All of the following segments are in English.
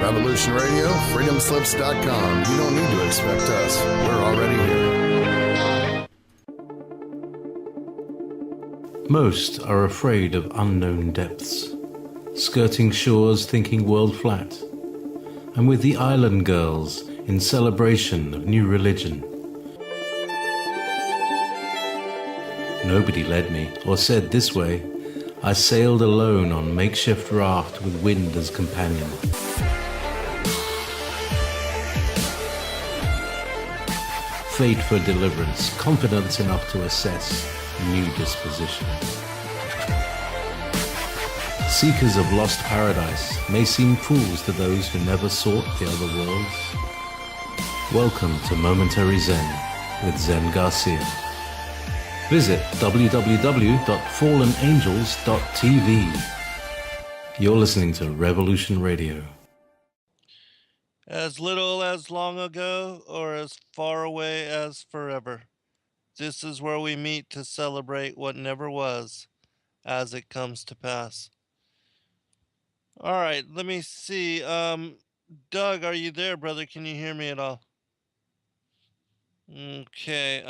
Revolution Radio, freedomslips.com. You don't need to expect us. We're already here. Most are afraid of unknown depths, skirting shores thinking world flat, and with the island girls in celebration of new religion. Nobody led me or said this way. I sailed alone on makeshift raft with wind as companion. Fate for deliverance, confidence enough to assess new disposition. Seekers of lost paradise may seem fools to those who never sought the other worlds. Welcome to Momentary Zen with Zen Garcia. Visit www.fallenangels.tv. You're listening to Revolution Radio. As little as long ago, or as far away as forever. This is where we meet to celebrate what never was, as it comes to pass. All right, let me see. Doug, are you there, brother? Can you hear me at all? Okay.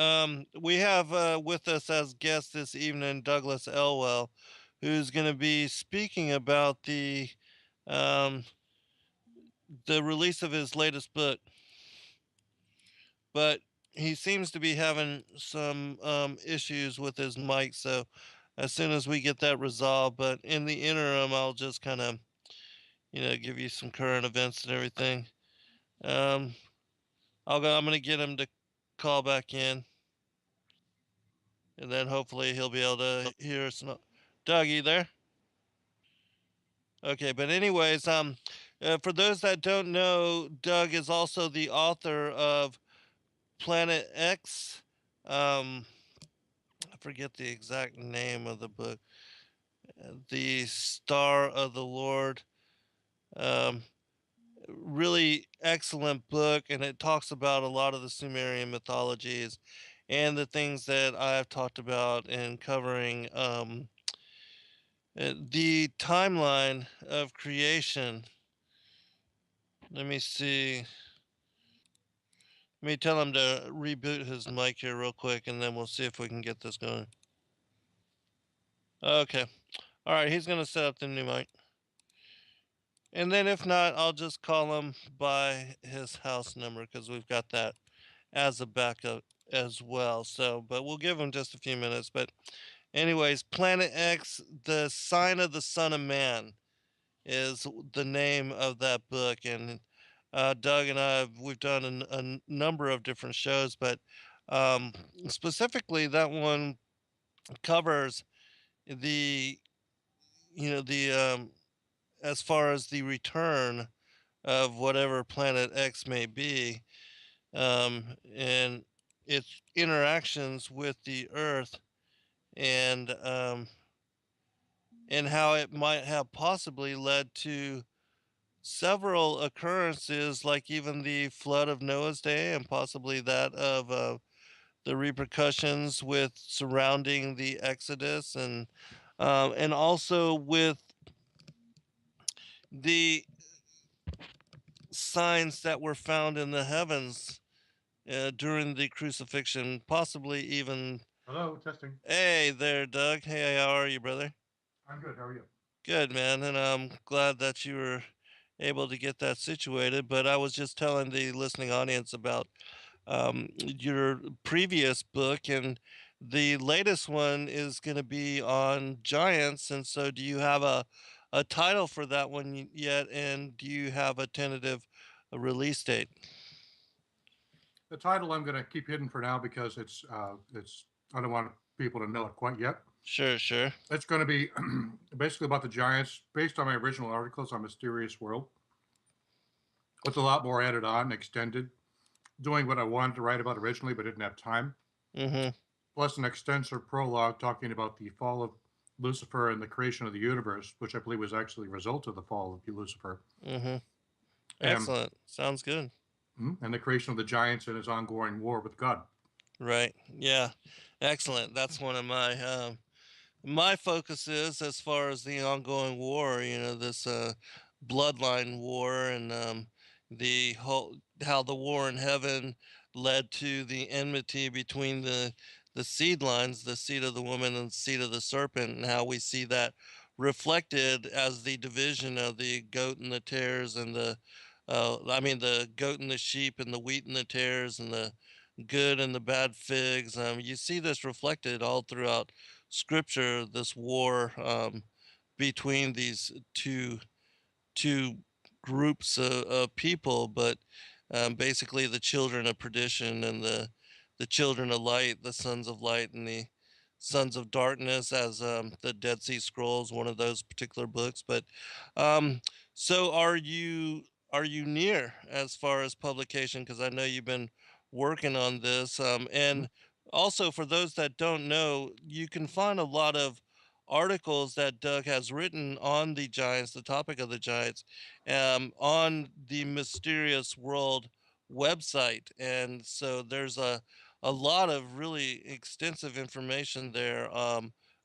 We have with us as guest this evening Douglas Elwell, who's going to be speaking about um, the release of his latest book. But he seems to be having some issues with his mic, so as soon as we get that resolved, but in the interim, I'll just kind of, give you some current events and everything. I'm going to get him to call back in, and then hopefully he'll be able to hear us. Doug, you there? Okay, but anyways, for those that don't know, Doug is also the author of Planet X. I forget the exact name of the book. The Star of the Lord. Um, Really excellent book, and it talks about a lot of the Sumerian mythologies and the things that I've talked about in covering the timeline of creation. Let me see. Let me tell him to reboot his mic here real quick, and then we'll see if we can get this going. Okay. All right, he's going to set up the new mic. And then if not, I'll just call him by his house number because we've got that as a backup as well. So, but we'll give him just a few minutes. But anyways, Planet X, the Sign of the Son of Man is the name of that book. And Doug and we've done a number of different shows, but specifically that one covers the, as far as the return of whatever Planet X may be, and its interactions with the Earth, and how it might have possibly led to several occurrences, like even the flood of Noah's day, and possibly that of the repercussions with surrounding the Exodus, and also with the signs that were found in the heavens during the crucifixion, possibly even. Hello, testing. Hey there, Doug. Hey, how are you, brother? I'm good. How are you? Good, man. And I'm glad that you were able to get that situated. But I was just telling the listening audience about your previous book, and the latest one is going to be on giants. And so, do you have a title for that one yet? And do you have a tentative release date? The title I'm going to keep hidden for now because it's I don't want people to know it quite yet. Sure. It's going to be basically about the giants, based on my original articles on Mysterious World, with a lot more added on, extended, doing what I wanted to write about originally but didn't have time. Mm-hmm. Plus an extensive prologue talking about the fall of Lucifer and the creation of the universe, which I believe was actually a result of the fall of Lucifer. Mm-hmm. Excellent. Sounds good. And the creation of the giants and his ongoing war with God. Right. Yeah. Excellent. That's one of my focuses as far as the ongoing war. This bloodline war, and the whole how the war in heaven led to the enmity between the seed lines, the seed of the woman and the seed of the serpent, and how we see that reflected as the division of the goat and the tares, and the goat and the sheep, and the wheat and the tares, and the good and the bad figs. You see this reflected all throughout Scripture. This war between these two groups of people, but basically the children of perdition and the children of light, the sons of light and the sons of darkness, as the Dead Sea Scrolls, one of those particular books. But um, so are you near as far as publication? Because I know you've been working on this, Mhm. and also for those that don't know, you can find a lot of articles that Doug has written on the giants, the topic of the giants, on the Mysterious World website. And so there's a lot of really extensive information there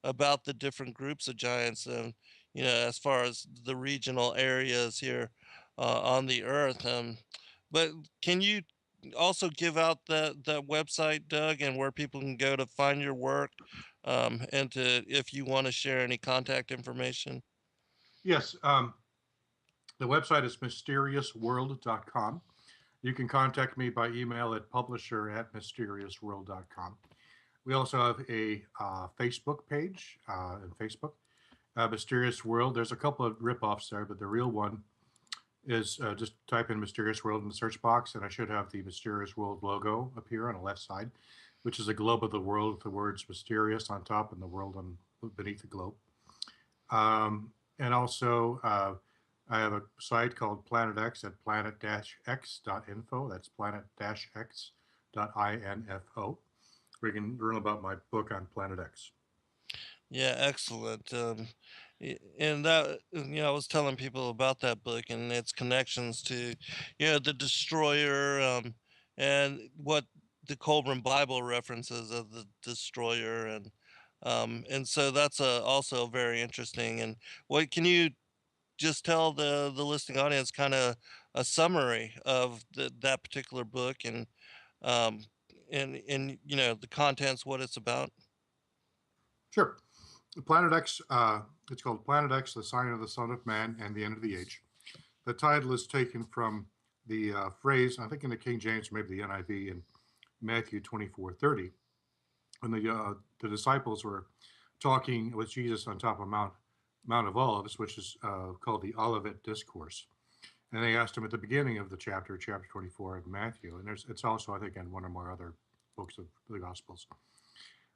about the different groups of giants, and as far as the regional areas here on the earth. But can you also give out the website, Doug, and where people can go to find your work, and to if you want to share any contact information? Yes, the website is mysteriousworld.com. You can contact me by email at publisher@mysteriousworld.com. We also have a Facebook page in Facebook, Mysterious World. There's a couple of ripoffs there, but the real one is just type in Mysterious World in the search box, and I should have the Mysterious World logo appear on the left side, which is a globe of the world with the words mysterious on top and the world on beneath the globe. And also, I have a site called Planet X at planet-x.info. That's planet-x.info, where you can learn about my book on Planet X. Yeah, excellent. And that, I was telling people about that book and its connections to, the destroyer, and what the Colburn Bible references of the destroyer, and so that's also very interesting. And what can you just tell the listening audience kind of a summary of that particular book, um, and the contents, what it's about? Sure. Planet X, it's called Planet X, the Sign of the Son of Man and the End of the Age. The title is taken from the phrase, I think in the King James or maybe the NIV, in Matthew 24:30, when the disciples were talking with Jesus on top of Mount of Olives, which is called the Olivet Discourse. And they asked him at the beginning of the chapter 24 of Matthew, and it's also, I think, in one or more other books of the Gospels.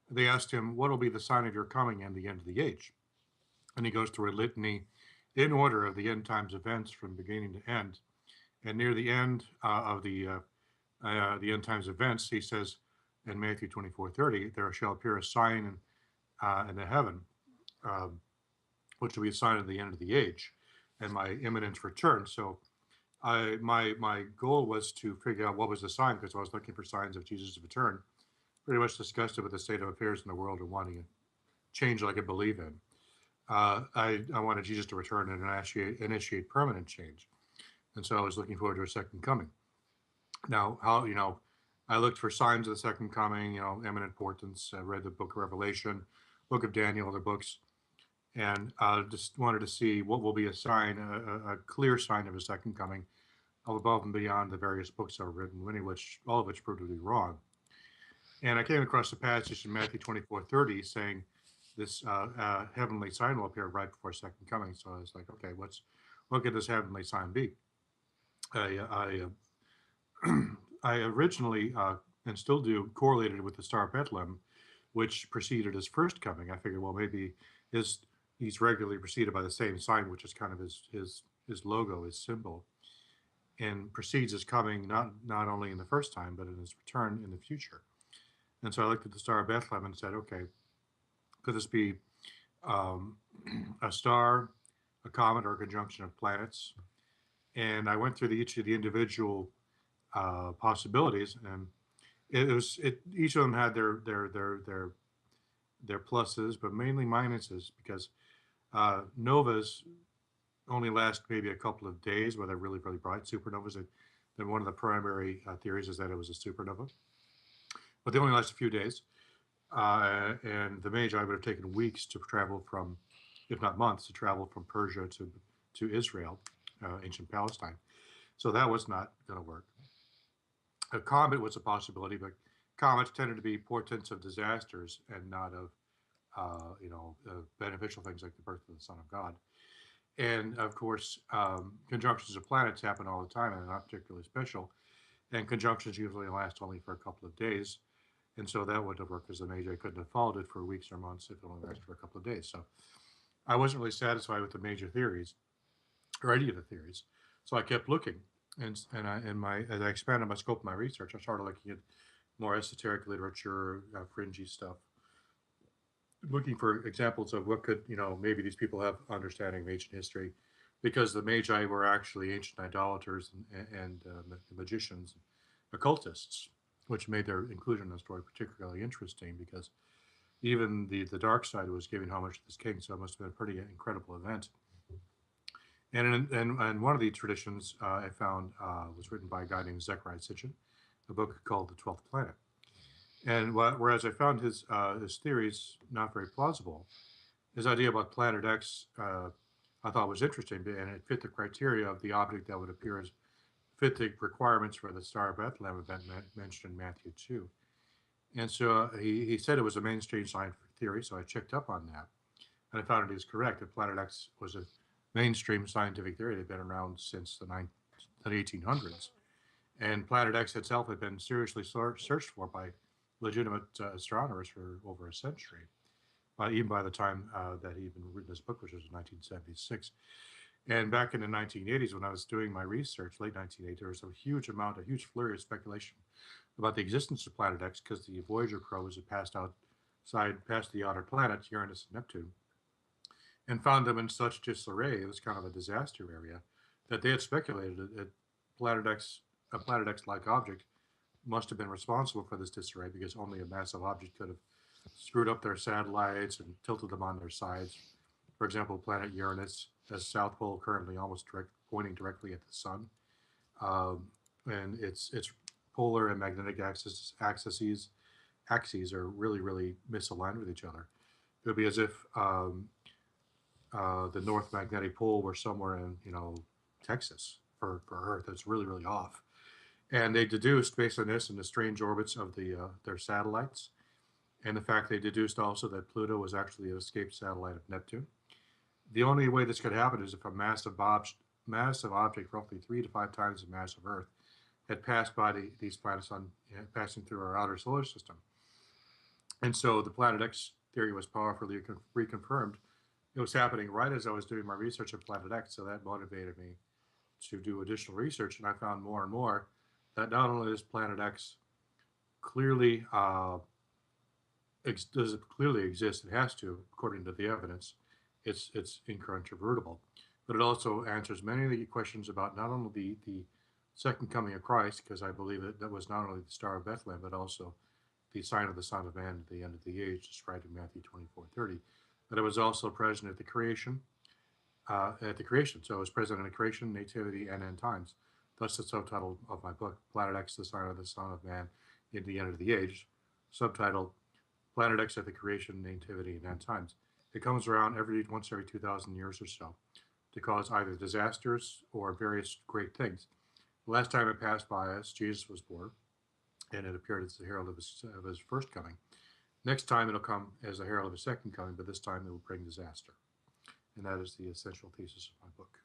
They asked him, "What will be the sign of your coming and the end of the age?" And he goes through a litany in order of the end times events from beginning to end. And near the end of the end times events, he says in Matthew 24:30, "There shall appear a sign in the heaven, um, which will be a sign of the end of the age and my imminent return." So my goal was to figure out what was the sign, because I was looking for signs of Jesus' return, pretty much disgusted with the state of affairs in the world and wanting a change I could believe in. I wanted Jesus to return and initiate permanent change. And so I was looking forward to a second coming. Now, I looked for signs of the second coming, imminent portents. I read the book of Revelation, book of Daniel, other books, and just wanted to see what will be a sign, a clear sign of a second coming, above and beyond the various books that were written, all of which proved to be wrong. And I came across a passage in Matthew 24:30 saying this heavenly sign will appear right before second coming. So I was like, okay, what could this heavenly sign be? I I originally and still do correlated with the Star of Bethlehem, which preceded his first coming. I figured, well, maybe he's regularly preceded by the same sign, which is kind of his logo, his symbol, and precedes his coming not only in the first time but in his return in the future. And so I looked at the Star of Bethlehem and said, okay, could this be um, a star, a comet, or a conjunction of planets? And I went through each of the individual possibilities, and each of them had their pluses, but mainly minuses, because novas only last maybe a couple of days, where they're really, really bright supernovas. Then one of the primary theories is that it was a supernova, but they only last a few days. And the Magi would have taken weeks to travel from, if not months, to travel from Persia to Israel, ancient Palestine. So that was not going to work. A comet was a possibility, but comets tended to be portents of disasters and not of, beneficial things like the birth of the Son of God. And of course, conjunctions of planets happen all the time and are not particularly special. And conjunctions usually last only for a couple of days. And so that wouldn't have worked, because the Magi couldn't have followed it for weeks or months if it only lasted for a couple of days. So I wasn't really satisfied with the major theories or any of the theories. So I kept looking, as I expanded my scope of my research, I started looking at more esoteric literature, fringy stuff, looking for examples of what could, maybe these people have understanding of ancient history, because the Magi were actually ancient idolaters and magicians, occultists, which made their inclusion in the story particularly interesting, because even the dark side was giving homage to this king, so it must have been a pretty incredible event. And one of the traditions I found was written by a guy named Zechariah Sitchin, a book called The 12th Planet. And whereas I found his theories not very plausible, his idea about Planet X I thought was interesting, and it fit the criteria of the object that would appear as fit the requirements for the Star of Bethlehem event mentioned in Matthew 2. And so he said it was a mainstream scientific theory, so I checked up on that. And I found it is correct that Planet X was a mainstream scientific theory that had been around since the 1800s. And Planet X itself had been seriously searched for by legitimate astronomers for over a century, even by the time that he even written this book, which was in 1976. And back in the 1980s, when I was doing my research, late 1980s, there was a huge flurry of speculation about the existence of Planet X, because the Voyager probes had passed past the outer planets, Uranus and Neptune, and found them in such disarray. It was kind of a disaster area, that they had speculated that a Planet X-like object must have been responsible for this disarray, because only a massive object could have screwed up their satellites and tilted them on their sides. For example, planet Uranus has South Pole currently pointing directly at the sun, and its polar and magnetic axes are really, really misaligned with each other. It would be as if the North Magnetic Pole were somewhere in Texas for Earth. It's really, really off. And they deduced, based on this and the strange orbits of their satellites, and the fact they deduced also that Pluto was actually an escaped satellite of Neptune. The only way this could happen is if a massive object, roughly 3 to 5 times the mass of Earth, had passed by these planets passing through our outer solar system. And so the Planet X theory was powerfully reconfirmed. It was happening right as I was doing my research on Planet X, so that motivated me to do additional research. And I found more and more that not only does Planet X clearly does it clearly exist, it has to, according to the evidence, it's incontrovertible, but it also answers many of the questions about not only the second coming of Christ, because I believe that was not only the Star of Bethlehem, but also the sign of the Son of Man at the end of the age, described in Matthew 24:30. But it was also present at the creation. So it was present in the creation, nativity, and end times. Thus the subtitle of my book, Planet X, the sign of the Son of Man in the end of the age, subtitled Planet X at the creation, nativity, and end times. It comes around once every 2,000 years or so to cause either disasters or various great things. The last time it passed by us, Jesus was born, and it appeared as the herald of his first coming. Next time it'll come as a herald of his second coming, but this time it will bring disaster. And that is the essential thesis of my book.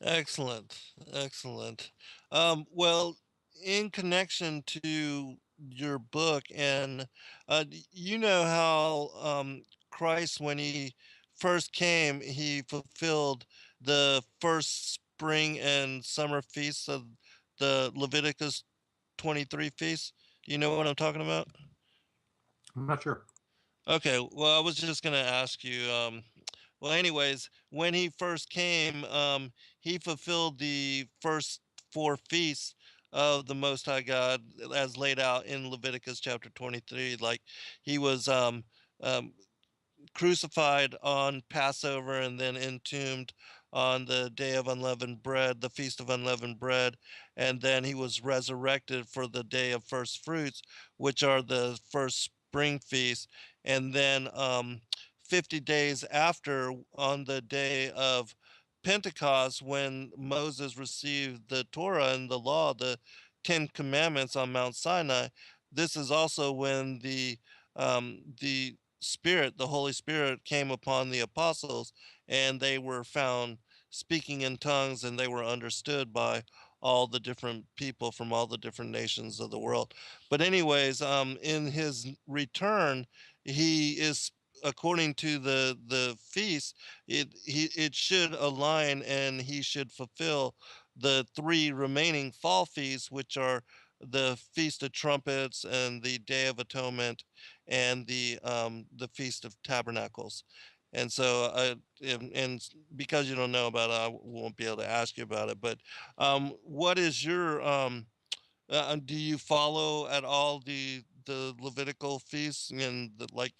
Excellent, excellent. Well, in connection to your book, and you know how Christ, when he first came, he fulfilled the first spring and summer feasts of the Leviticus 23 feasts. You know what I'm talking about? I'm not sure. Okay, well, I was just gonna ask you. Well, anyways, when he first came, he fulfilled the first 4 feasts of the Most High God, as laid out in Leviticus chapter 23. Like he was um, crucified on Passover and then entombed on the day of unleavened bread, the feast of unleavened bread, and then he was resurrected for the day of first fruits, which are the first spring feast, and then 50 days after, on the day of Pentecost, when Moses received the Torah and the law, the Ten Commandments on Mount Sinai. This is also when the Spirit, the Holy Spirit, came upon the apostles, and they were found speaking in tongues, and they were understood by all the different people from all the different nations of the world. But anyways, in his return, he is, according to the feast, it should align, and he should fulfill the three remaining fall feasts, which are the Feast of Trumpets and the Day of Atonement and the Feast of Tabernacles. And so, because you don't know about it, I won't be able to ask you about it. But what is your do you follow at all the Levitical feasts, and like,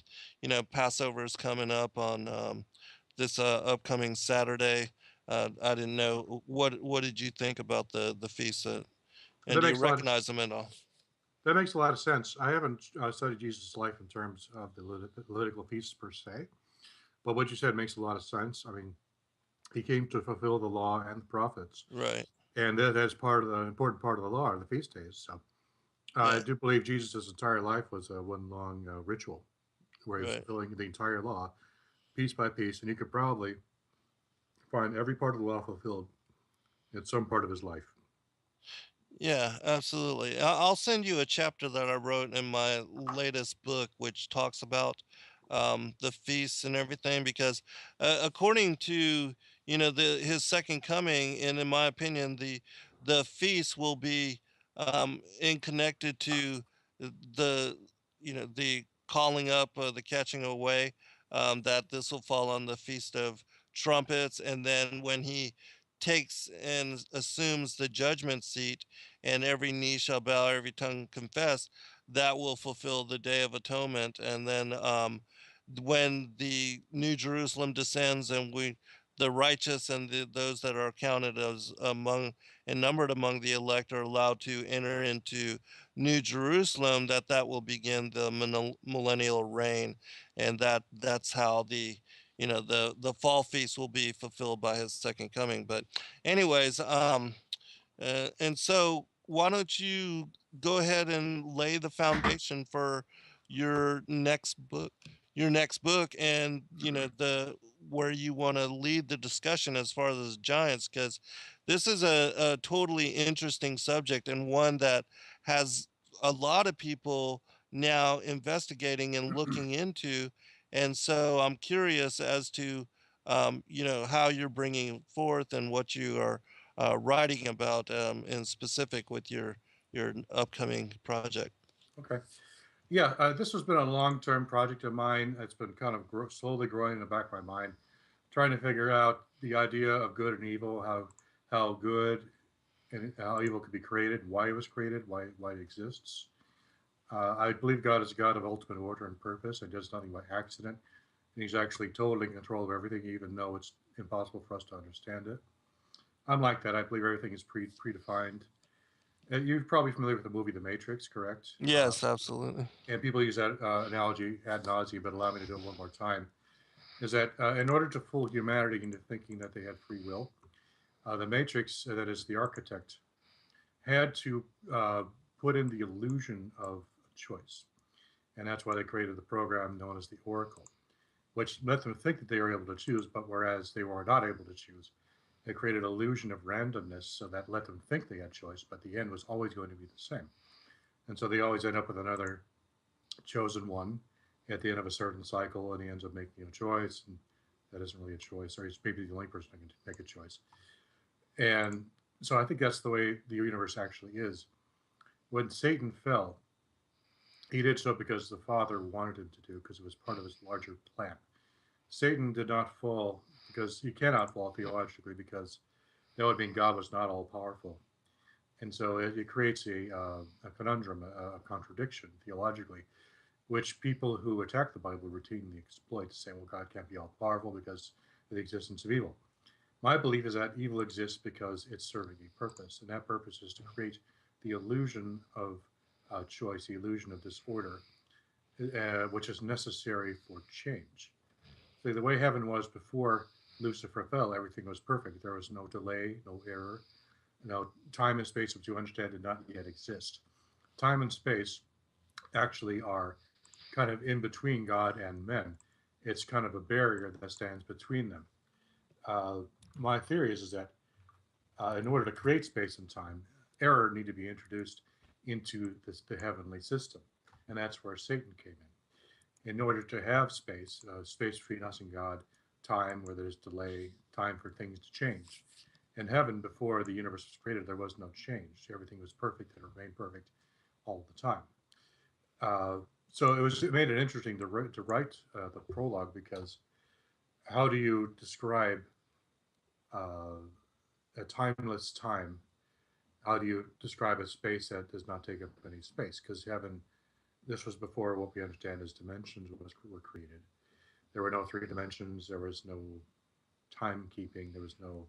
Passover is coming up on this upcoming Saturday? I didn't know, what did you think about the feasts, and That do you makes a lot of recognize them at all? that makes a lot of sense. I haven't studied Jesus' life in terms of the Levitical feasts per se, but what you said makes a lot of sense. I mean, he came to fulfill the law and the prophets, Right. and that's part of the important part of the law, are the feast days. So I Yeah. do believe Jesus' entire life was a one long ritual where he was Right. fulfilling the entire law piece by piece, and you could probably find every part of the law fulfilled in some part of his life. Yeah, absolutely. I'll send you a chapter that I wrote in my latest book, which talks about the feasts and everything. Because according to his second coming, and in my opinion, the feast will be in connected to the the calling up, the catching away. That this will fall on the Feast of Trumpets, and then when he takes and assumes the judgment seat, and every knee shall bow, every tongue confess, that will fulfill the Day of Atonement. And then when the New Jerusalem descends, and the righteous and those that are counted as among and numbered among the elect, are allowed to enter into New Jerusalem, that will begin the millennial reign, and that's how the fall feast will be fulfilled by his second coming. But anyways, and so, why don't you go ahead and lay the foundation for your next book, and the where you want to lead the discussion as far as giants, because this is a totally interesting subject, and one that has a lot of people now investigating and looking into. And so I'm curious as to how you're bringing forth, and what you are writing about in specific with your upcoming project. Okay. Yeah, this has been a long-term project of mine. It's been kind of slowly growing in the back of my mind, trying to figure out the idea of good and evil, how good and how evil could be created, why it was created, why it exists. I believe God is a God of ultimate order and purpose, and does nothing by accident. And He's actually totally in control of everything, even though it's impossible for us to understand it. Unlike that, I believe everything is predefined. You're probably familiar with the movie The Matrix, correct? Yes, absolutely. And people use that analogy ad nauseum, but allow me to do it one more time. Is that in order to fool humanity into thinking that they had free will, the Matrix, that is the architect, had to put in the illusion of choice. And that's why they created the program known as the Oracle, which let them think that they were able to choose, but whereas they were not able to choose, they created an illusion of randomness, so that let them think they had choice, but the end was always going to be the same. And so they always end up with another chosen one at the end of a certain cycle, and he ends up making a choice, and that isn't really a choice, or he's maybe the only person who can make a choice. And so I think that's the way the universe actually is. When Satan fell, he did so because the Father wanted him to do, because it was part of his larger plan. Satan did not fall because he cannot fall theologically, because that would mean God was not all powerful. And so it creates a conundrum, a contradiction theologically, which people who attack the Bible routinely exploit to say, well, God can't be all powerful because of the existence of evil. My belief is that evil exists because it's serving a purpose, and that purpose is to create the illusion of choice, the illusion of disorder, which is necessary for change. So the way heaven was before Lucifer fell, everything was perfect. There was no delay, no error, no time and space, which you understand did not yet exist. Time and space actually are kind of in between God and men. It's kind of a barrier that stands between them. Uh, my theory is that in order to create space and time, error need to be introduced into the heavenly system, and that's where Satan came in. In order to have space, space between us and God, time where there's delay, time for things to change. In heaven, before the universe was created, there was no change. Everything was perfect and remained perfect all the time. Uh, so it made it interesting to write the prologue, because how do you describe uh, a timeless time? How do you describe a space that does not take up any space? Because heaven, this was before what we understand as dimensions were created. There were no three dimensions. There was no timekeeping. There was no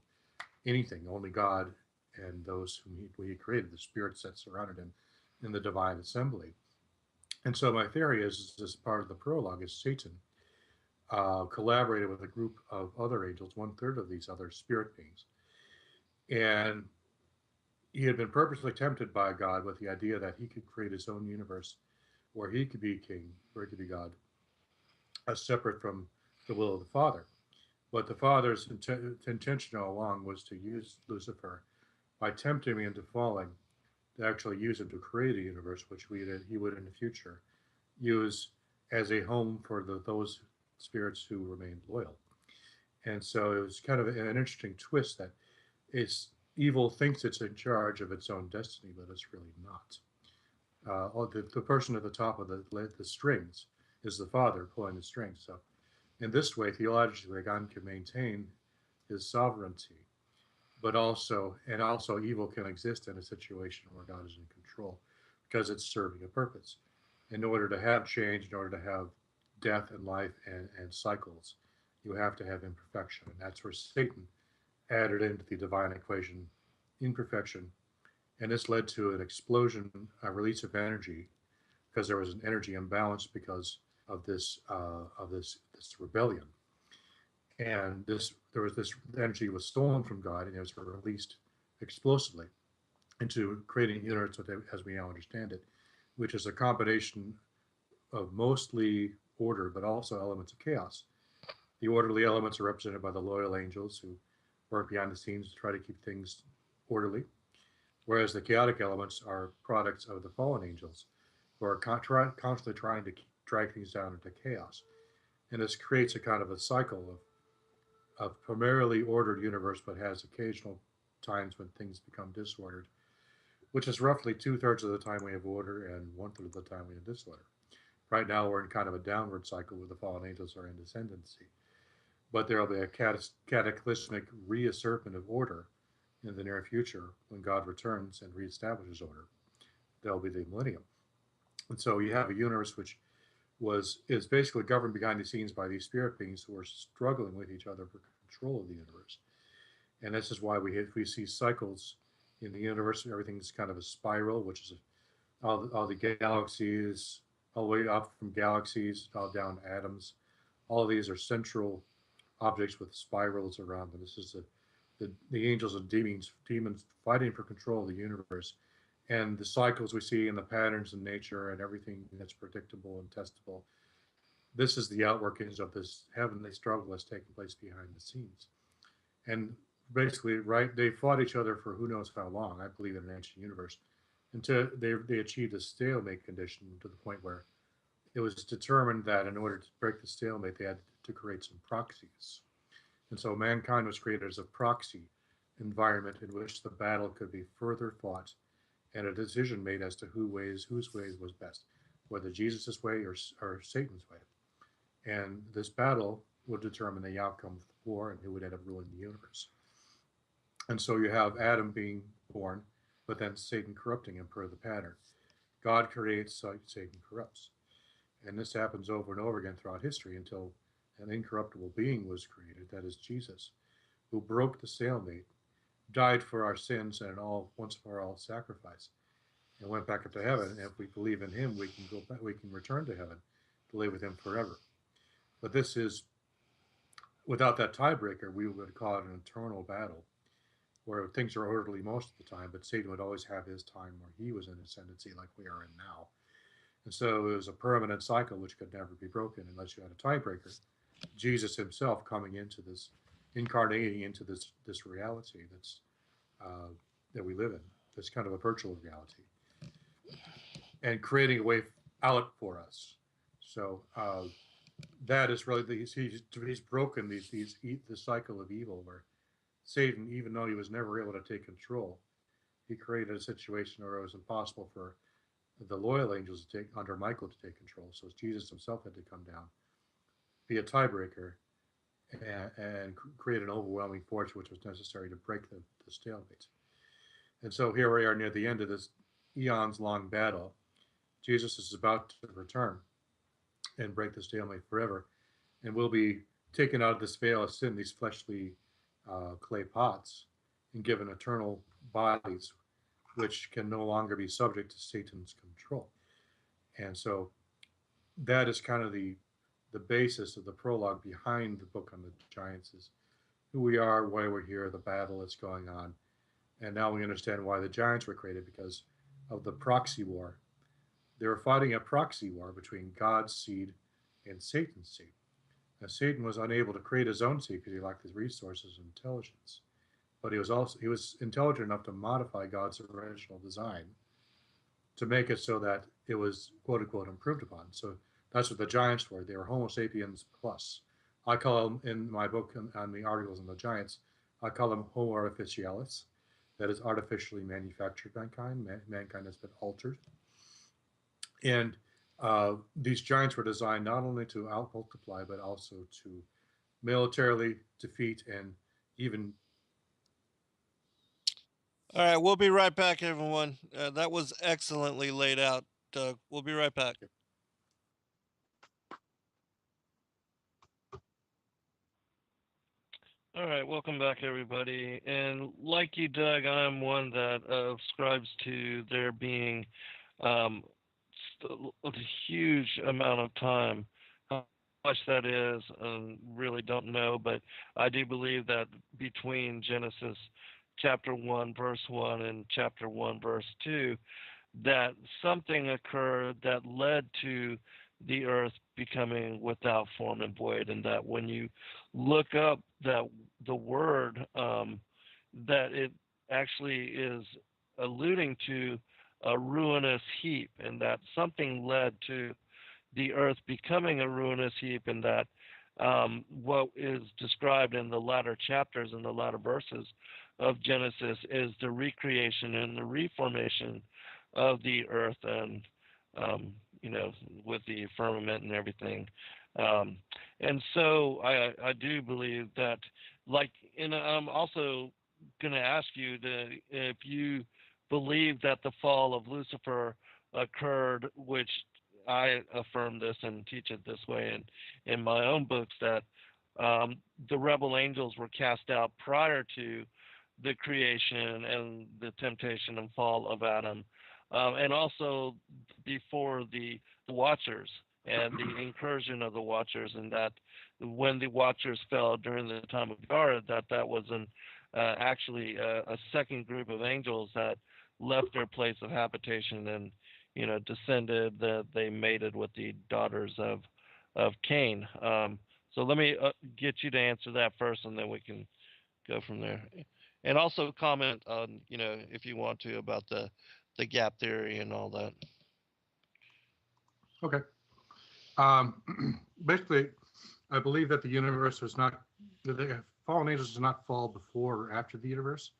anything. Only God and those whom he created, the spirits that surrounded him in the divine assembly. And so my theory is this part of the prologue is Satan collaborated with a group of other angels, one third of these other spirit beings. And he had been purposely tempted by God with the idea that he could create his own universe where he could be king, where he could be God, as separate from the will of the Father. But the Father's intention all along was to use Lucifer by tempting him into falling, to actually use him to create a universe which he would in the future use as a home for those spirits who remained loyal. And so it was kind of an interesting twist that it's evil thinks it's in charge of its own destiny, but it's really not. The person at the top of the strings is the Father pulling the strings. So in this way, theologically, God can maintain his sovereignty, but also evil can exist in a situation where God is in control because it's serving a purpose. In order to have change, in order to have death and life and cycles, you have to have imperfection. And that's where Satan added into the divine equation imperfection. And this led to an explosion, a release of energy, because there was an energy imbalance because of this rebellion. And this energy was stolen from God, and it was released explosively into creating the universe as we now understand it, which is a combination of mostly order, but also elements of chaos. The orderly elements are represented by the loyal angels who work behind the scenes to try to keep things orderly, whereas the chaotic elements are products of the fallen angels who are constantly trying to drag things down into chaos. And this creates a kind of a cycle of primarily ordered universe, but has occasional times when things become disordered, which is roughly 2/3 of the time we have order and 1/3 of the time we have disorder. Right now, we're in kind of a downward cycle where the fallen angels are in descendancy. But there will be a cataclysmic reassertment of order in the near future when God returns and reestablishes order. There'll be the millennium. And so you have a universe which is basically governed behind the scenes by these spirit beings who are struggling with each other for control of the universe. And this is why we see cycles in the universe. Everything's kind of a spiral, which is all the galaxies, all the way up from galaxies, all down atoms. All of these are central objects with spirals around them. This is the angels and demons fighting for control of the universe. And the cycles we see and the patterns in nature and everything that's predictable and testable. This is the outworkings of this heavenly struggle that's taking place behind the scenes. And basically, right, they fought each other for who knows how long, I believe, in an ancient universe, until they achieved a stalemate condition to the point where it was determined that in order to break the stalemate, they had to create some proxies. And so mankind was created as a proxy environment in which the battle could be further fought and a decision made as to whose way was best, whether Jesus' way or Satan's way. And this battle would determine the outcome of the war and who would end up ruling the universe. And so you have Adam being born, but then Satan corrupting him per the pattern. God creates, Satan corrupts. And this happens over and over again throughout history until an incorruptible being was created, that is Jesus, who broke the stalemate, died for our sins and an all once for all sacrifice, and went back up to heaven. And if we believe in him, we can go back, we can return to heaven to live with him forever. But this is, without that tiebreaker, we would call it an eternal battle, where things are orderly most of the time, but Satan would always have his time where he was in ascendancy, like we are in now. And so it was a permanent cycle which could never be broken unless you had a tiebreaker. Jesus himself coming into this, incarnating into this reality that we live in, this kind of a virtual reality, and creating a way out for us. So that is really he's broken the cycle of evil, where Satan, even though he was never able to take control, he created a situation where it was impossible for the loyal angels to take, under Michael, to take control. So Jesus himself had to come down, be a tiebreaker, and create an overwhelming force which was necessary to break the stalemate. And so here we are near the end of this eons long battle. Jesus is about to return and break the stalemate forever, and will be taken out of this veil of sin, these fleshly clay pots, and given eternal bodies which can no longer be subject to Satan's control. And so that is kind of the basis of the prologue behind the book on the giants, is who we are, why we're here, the battle that's going on. And now we understand why the giants were created, because of the proxy war. They were fighting a proxy war between God's seed and Satan's seed. Now, Satan was unable to create his own seed because he lacked his resources and intelligence. But he was intelligent enough to modify God's original design to make it so that it was, quote unquote, improved upon. So that's what the giants were. They were Homo sapiens plus. I call them, in my book on the articles on the giants, I call them Homo artificialis. That is artificially manufactured mankind. Mankind has been altered. And these giants were designed not only to out-multiply, but also to militarily defeat and even... All right, we'll be right back, everyone. That was excellently laid out, Doug. We'll be right back. All right, welcome back, everybody. And like you, Doug, I'm one that ascribes to there being a huge amount of time. How much that is, really don't know, but I do believe that between Genesis chapter 1, verse 1 and chapter 1, verse 2, that something occurred that led to the earth becoming without form and void, and that when you look up that the word, that it actually is alluding to a ruinous heap, and that something led to the earth becoming a ruinous heap, and that what is described in the latter chapters and the latter verses of Genesis is the recreation and the reformation of the earth, and with the firmament and everything. And so I do believe that, and I'm also going to ask you if you believe that the fall of Lucifer occurred, which I affirm this and teach it this way in my own books, that the rebel angels were cast out prior to the creation and the temptation and fall of Adam, and also before the Watchers and the incursion of the Watchers, and that when the Watchers fell during the time of Gareth, that was actually a second group of angels that left their place of habitation and descended, that they mated with the daughters of Cain. So let me get you to answer that first, and then we can go from there. And also comment on, if you want to, about the gap theory and all that. Okay. Basically, I believe that the universe was not, the fallen angels did not fall before or after the universe.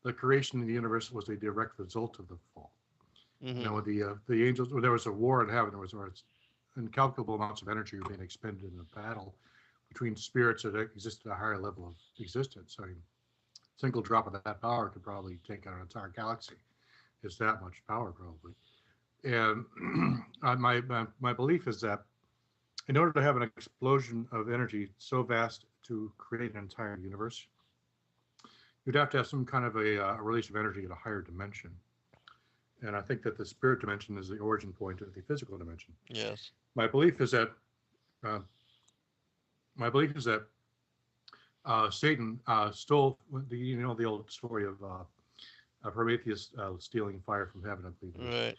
The creation of the universe was a direct result of the fall. Mm-hmm. The angels, there was a war in heaven. There was incalculable amounts of energy being expended in a battle between spirits that existed at a higher level of existence. I mean, a single drop of that power could probably take out an entire galaxy. It's that much power, probably. And my belief is that in order to have an explosion of energy so vast to create an entire universe, you'd have to have some kind of a release of energy at a higher dimension. And I think that the spirit dimension is the origin point of the physical dimension. Yes. My belief is that uh, Satan stole the old story of Prometheus stealing fire from heaven, I believe it is.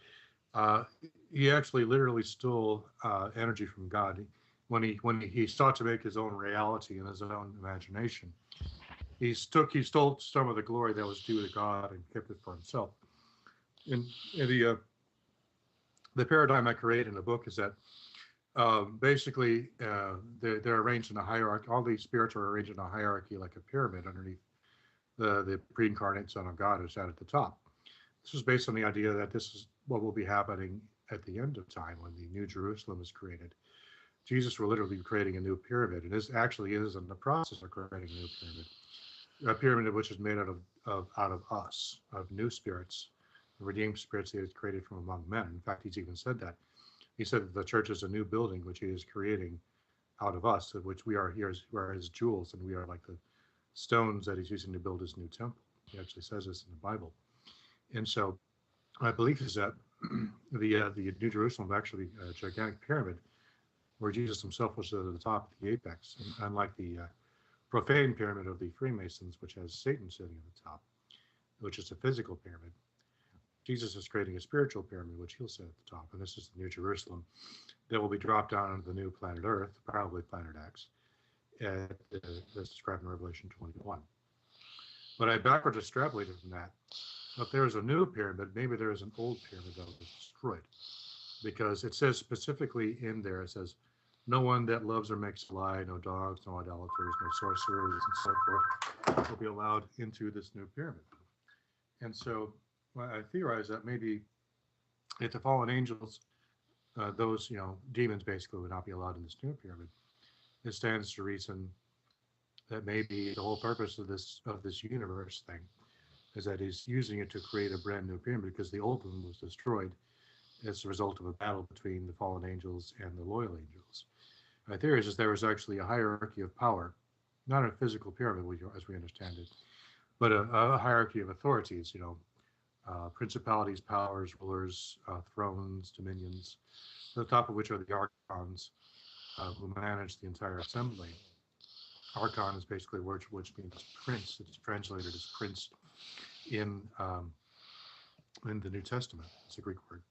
Right. He actually literally stole energy from God. When he sought to make his own reality in his own imagination, he stole some of the glory that was due to God and kept it for himself. In the paradigm I create in the book is that basically they're arranged in a hierarchy. All these spirits are arranged in a hierarchy like a pyramid underneath the pre-incarnate Son of God who sat at the top. This is based on the idea that this is what will be happening at the end of time when the New Jerusalem is created. Jesus will literally be creating a new pyramid, and this actually is in the process of creating a new pyramid. A pyramid which is made out of us, of new spirits, redeemed spirits he has created from among men. In fact, he's even said that. He said that the church is a new building which he is creating out of us, of which we are here, we are his jewels, and we are like the stones that he's using to build his new temple. He actually says this in the Bible. And so my belief is that the New Jerusalem is actually a gigantic pyramid where Jesus himself was at the top, at the apex, unlike the profane pyramid of the Freemasons, which has Satan sitting at the top, which is a physical pyramid. Jesus is creating a spiritual pyramid, which he'll sit at the top, and this is the New Jerusalem that will be dropped down onto the new planet Earth, probably planet X, that's described in Revelation 21. But I backwards extrapolated from that. If there's a new pyramid, maybe there is an old pyramid that was destroyed, because it says specifically in there, it says, no one that loves or makes a lie, no dogs, no idolaters, no sorcerers, and so forth, will be allowed into this new pyramid. And so I theorize that maybe if the fallen angels, those demons basically would not be allowed in this new pyramid. It stands to reason that maybe the whole purpose of this universe thing is that he's using it to create a brand new pyramid, because the old one was destroyed as a result of a battle between the fallen angels and the loyal angels. My theory is there was actually a hierarchy of power, not a physical pyramid as we understand it, but a hierarchy of authorities, principalities, powers, rulers, thrones, dominions, the top of which are the archons who manage the entire assembly. Archon is basically a word which means prince. It's translated as prince in the New Testament. It's a Greek word.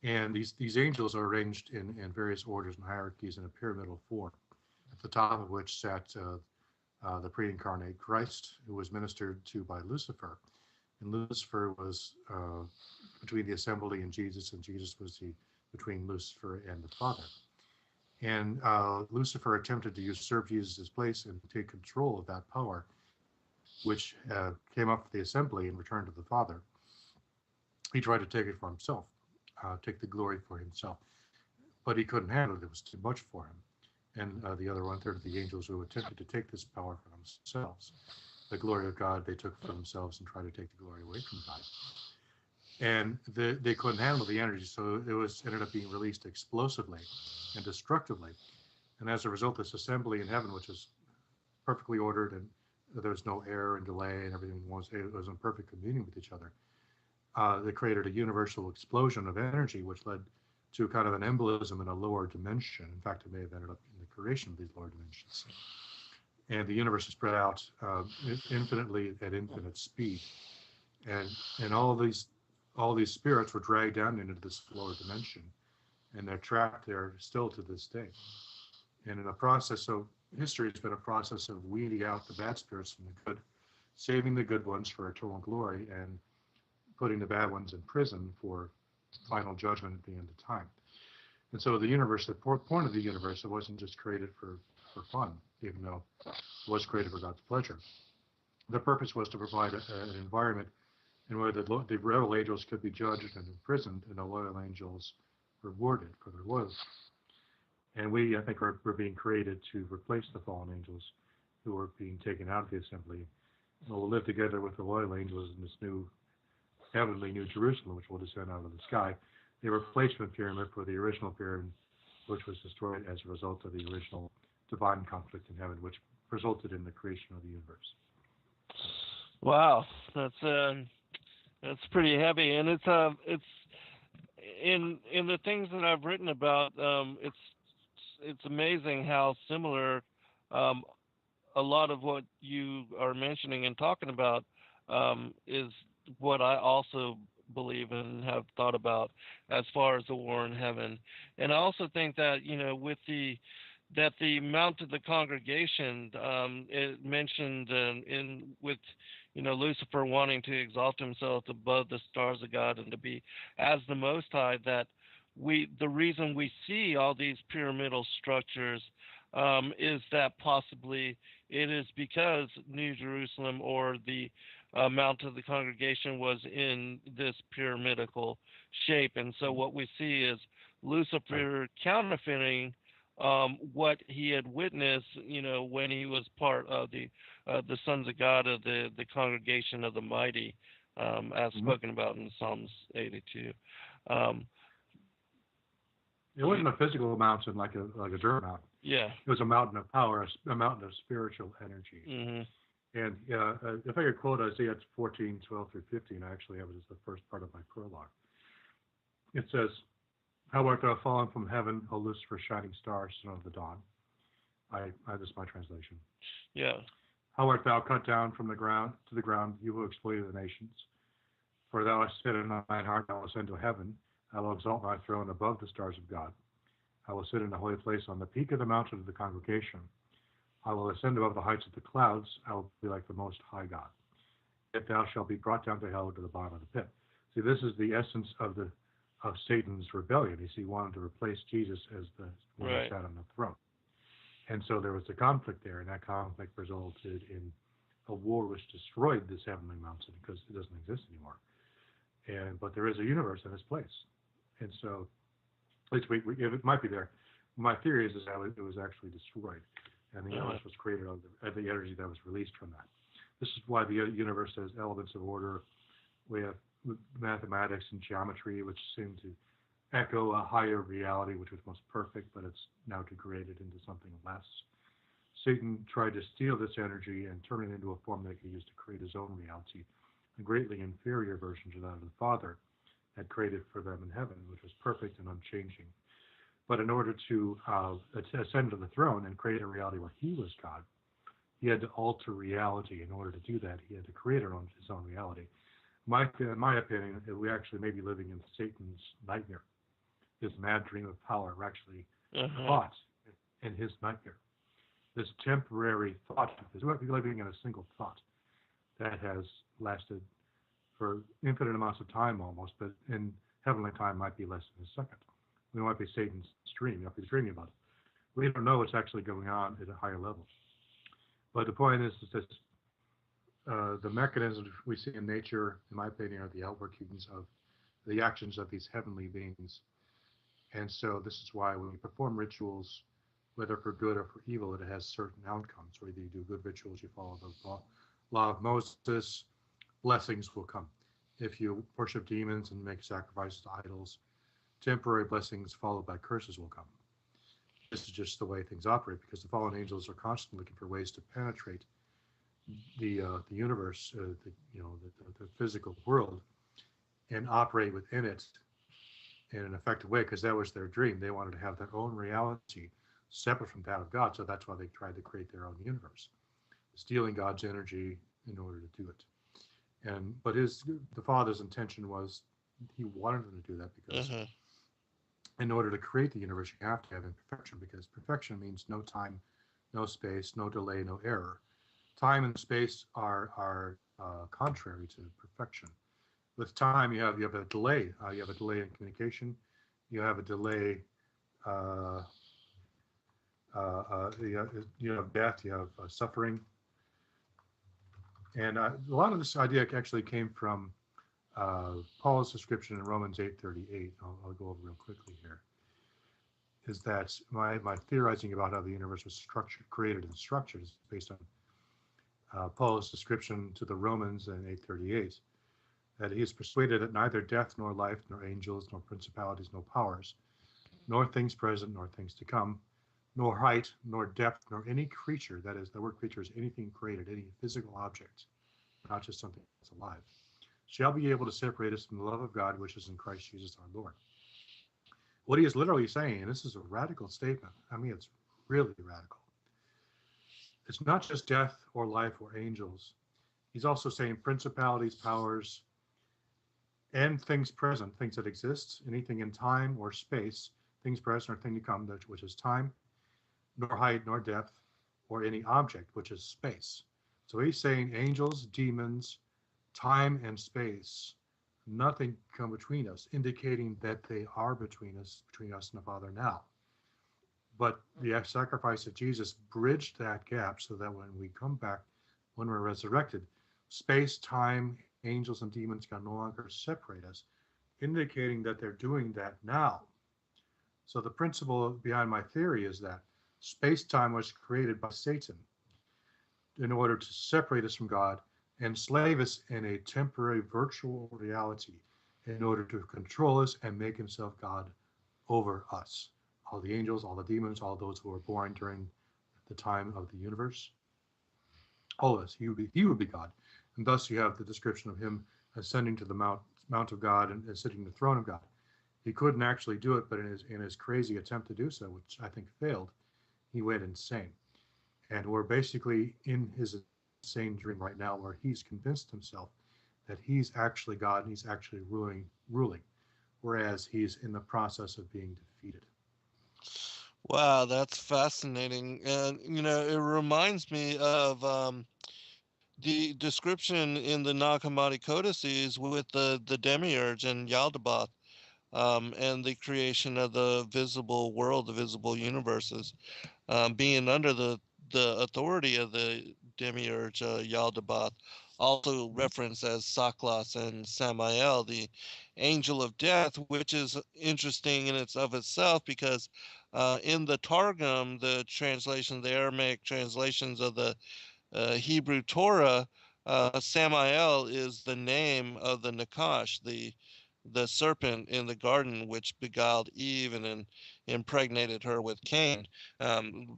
And these angels are arranged in various orders and hierarchies in a pyramidal form, at the top of which sat the pre-incarnate Christ, who was ministered to by Lucifer. And Lucifer was between the assembly and Jesus was between Lucifer and the Father. And Lucifer attempted to usurp Jesus' place and take control of that power, which came up for the assembly and returned to the Father. He tried to take it for himself, take the glory for himself, but he couldn't handle it. It was too much for him. And the other 1/3 of the angels who attempted to take this power for themselves, the glory of God, they took for themselves and tried to take the glory away from God. And they couldn't handle the energy, so it ended up being released explosively and destructively. And as a result, this assembly in heaven, which is perfectly ordered and there was no error and delay and everything was in perfect communion with each other, they created a universal explosion of energy, which led to kind of an embolism in a lower dimension. In fact, it may have ended up in the creation of these lower dimensions. And the universe is spread out infinitely at infinite speed. And all these spirits were dragged down into this lower dimension, and they're trapped there still to this day. And in a process, so history has been a process of weeding out the bad spirits from the good, saving the good ones for eternal glory, and putting the bad ones in prison for final judgment at the end of time. And so the universe, the point of the universe, it wasn't just created for fun, even though it was created for God's pleasure. The purpose was to provide an environment in where the rebel angels could be judged and imprisoned, and the loyal angels rewarded for their loyalty. And we, I think, we're being created to replace the fallen angels who are being taken out of the assembly. And we'll live together with the loyal angels in this new heavenly New Jerusalem, which will descend out of the sky, a replacement pyramid for the original pyramid, which was destroyed as a result of the original divine conflict in heaven, which resulted in the creation of the universe. Wow, that's pretty heavy, and it's in the things that I've written about. It's amazing how similar um, a lot of what you are mentioning and talking about is what I also believe and have thought about as far as the war in heaven. And I also think that with the mount of the congregation, it mentioned in with Lucifer wanting to exalt himself above the stars of God and to be as the Most High, that the reason we see all these pyramidal structures is that possibly it is because New Jerusalem or the Mount of the Congregation was in this pyramidical shape. And so what we see is Lucifer counterfeiting what he had witnessed, when he was part of the sons of God of the congregation of the mighty, as spoken about in Psalms 82. It wasn't a physical mountain like a dirt mountain. Yeah. It was a mountain of power, a mountain of spiritual energy. Mm-hmm. And if I could quote Isaiah 14:12-15, I actually have it as the first part of my prologue. It says, "How art thou fallen from heaven, O Lucifer, shining star, son of the dawn?" This is my translation. Yeah. "How art thou cut down from the ground to the ground, you who exploited the nations? For thou hast said in thine heart, I will ascend to heaven. I will exalt my throne above the stars of God. I will sit in the holy place on the peak of the mountain of the congregation. I will ascend above the heights of the clouds. I will be like the Most High God. Yet thou shalt be brought down to hell, to the bottom of the pit." See, this is the essence of Satan's rebellion. He wanted to replace Jesus as the one who sat on the throne. And so there was a conflict there, and that conflict resulted in a war which destroyed this heavenly mountain because it doesn't exist anymore. But there is a universe in its place. And so at least it might be there. My theory is that it was actually destroyed, and the universe was created on the energy that was released from that. This is why the universe has elements of order. We have mathematics and geometry, which seem to echo a higher reality, which was most perfect, but it's now degraded into something less. Satan tried to steal this energy and turn it into a form that he could use to create his own reality, a greatly inferior version to that of the Father had created for them in heaven, which was perfect and unchanging. But in order to ascend to the throne and create a reality where he was God, he had to alter reality. In order to do that, he had to create his own reality. In my opinion, we actually may be living in Satan's nightmare. His mad dream of power. We're actually caught in his nightmare. This temporary thought, because we're living in a single thought that has lasted for infinite amounts of time almost, but in heavenly time might be less than a second. We might be Satan's dream. You might be dreaming about it. We don't know what's actually going on at a higher level. But the point is that the mechanisms we see in nature, in my opinion, are the outworkings of the actions of these heavenly beings. And so this is why when we perform rituals, whether for good or for evil, it has certain outcomes. Whether you do good rituals, you follow the law of Moses, blessings will come. If you worship demons and make sacrifices to idols, temporary blessings followed by curses will come. This is just the way things operate, because the fallen angels are constantly looking for ways to penetrate the universe, the physical world, and operate within it in an effective way, because that was their dream. They wanted to have their own reality separate from that of God, so that's why they tried to create their own universe, stealing God's energy in order to do it. But the Father's intention was he wanted them to do that because in order to create the universe, you have to have imperfection, because perfection means no time, no space, no delay, no error. Time and space are contrary to perfection. With time, you have a delay. You have a delay in communication. You have a delay. You have death. You have suffering. And a lot of this idea actually came from Paul's description in Romans 8:38. I'll go over real quickly here. Is that my theorizing about how the universe was created and structured is based on Paul's description to the Romans in 8:38, that he is persuaded that neither death nor life, nor angels, nor principalities, nor powers, nor things present, nor things to come, nor height, nor depth, nor any creature, that is, the word creature is anything created, any physical object, not just something that's alive, shall be able to separate us from the love of God, which is in Christ Jesus our Lord. What he is literally saying, and this is a radical statement. I mean, it's really radical. It's not just death or life or angels. He's also saying principalities, powers, and things present, things that exist, anything in time or space, things present or thing to come, which is time, nor height, nor depth, or any object, which is space. So he's saying angels, demons, time, and space, nothing come between us, indicating that they are between us and the Father now. But the sacrifice of Jesus bridged that gap so that when we come back, when we're resurrected, space, time, angels, and demons can no longer separate us, indicating that they're doing that now. So the principle behind my theory is that space-time was created by Satan in order to separate us from God, enslave us in a temporary virtual reality in order to control us and make himself God over us. All the angels, all the demons, all those who were born during the time of the universe, all of us, he would be God. And thus you have the description of him ascending to the mount of God and sitting on the throne of God. He couldn't actually do it, but in his crazy attempt to do so, which I think failed, he went insane. And we're basically in his insane dream right now, where he's convinced himself that he's actually God and he's actually ruling, whereas he's in the process of being defeated. Wow, that's fascinating. And, it reminds me of the description in the Nag Hammadi codices with the demiurge and Yaldabaoth, and the creation of the visible world, the visible universes, being under the authority of the demiurge Yaldabaoth, also referenced as Saklas and Samael, the angel of death, which is interesting in its of itself because in the Targum, the translation, the Aramaic translations of the Hebrew Torah, Samael is the name of the Nakash, the serpent in the garden which beguiled Eve and impregnated her with Cain,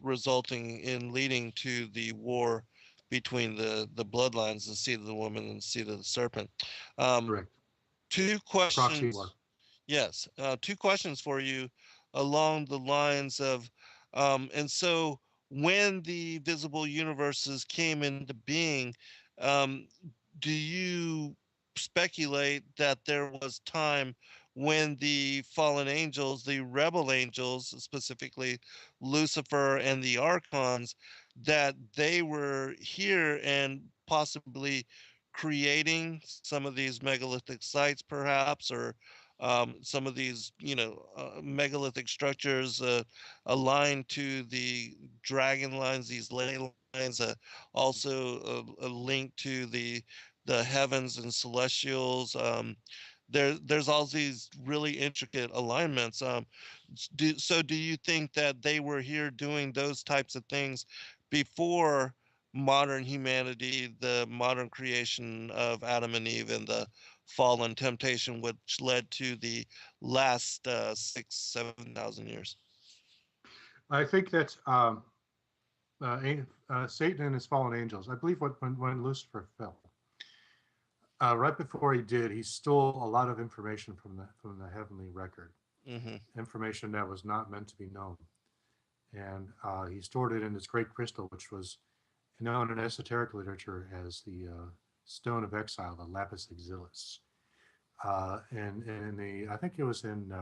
resulting in leading to the war between the bloodlines, the seed of the woman and the seed of the serpent. Correct. Two Proxy war. questions. Yes, two questions for you along the lines of, and so when the visible universes came into being, um, do you speculate that there was time when the fallen angels, the rebel angels, specifically Lucifer and the archons, that they were here and possibly creating some of these megalithic sites, perhaps, or some of these, megalithic structures aligned to the dragon lines, these ley lines, also a link to the heavens and celestials. There's all these really intricate alignments. Do you think that they were here doing those types of things before modern humanity, the modern creation of Adam and Eve, and the fall and temptation, which led to the last 7,000 years? I think that Satan and his fallen angels, I believe when Lucifer fell, right before he did, he stole a lot of information from the heavenly record, information that was not meant to be known. And he stored it in this great crystal, which was known in esoteric literature as the stone of exile, the lapis exilis. And I think it was in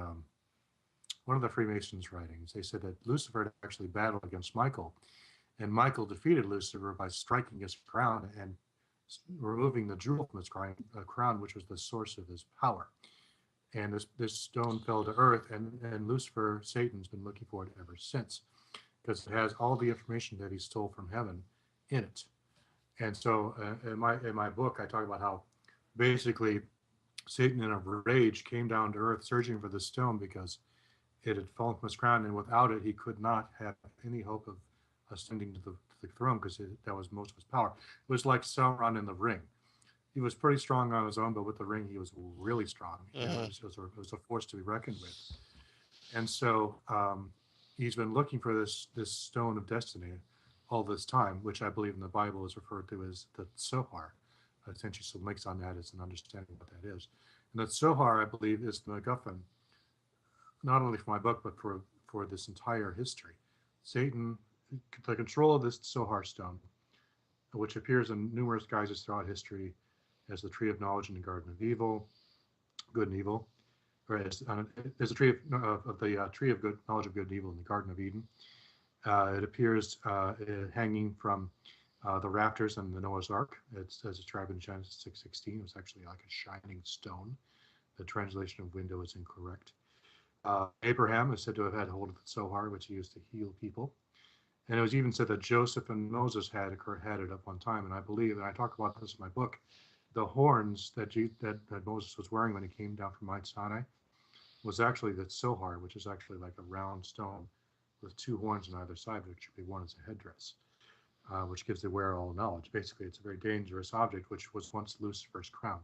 one of the Freemasons' writings, they said that Lucifer had actually battled against Michael, and Michael defeated Lucifer by striking his crown and removing the jewel from his crown, which was the source of his power. And this stone fell to earth, and Lucifer, Satan's been looking for it ever since, because it has all the information that he stole from heaven in it. And so in my book, I talk about how basically Satan, in a rage, came down to earth searching for the stone because it had fallen from his crown, and without it, he could not have any hope of ascending to the throne, because that was most of his power. It was like Sauron in the ring. He was pretty strong on his own, but with the ring, he was really strong. It was a force to be reckoned with. And so he's been looking for this stone of destiny all this time, which I believe in the Bible is referred to as the Zohar, essentially some links on that as an understanding what that is. And that Zohar, I believe, is the MacGuffin, not only for my book, but for this entire history. Satan, the control of this Zohar stone, which appears in numerous guises throughout history as the tree of knowledge in the Garden of Evil, good and evil, or as a tree of the tree of good knowledge of good and evil in the Garden of Eden. It appears hanging from the rafters in the Noah's Ark. It says described in Genesis 6:16. It was actually like a shining stone. The translation of window is incorrect. Abraham is said to have had hold of the Zohar, which he used to heal people. And it was even said that Joseph and Moses had it at one time. And I believe, and I talk about this in my book, the horns that Moses was wearing when he came down from Mount Sinai was actually the Zohar, which is actually like a round stone with two horns on either side, which should be worn as a headdress, which gives the wearer all knowledge. Basically, it's a very dangerous object, which was once Lucifer's crown.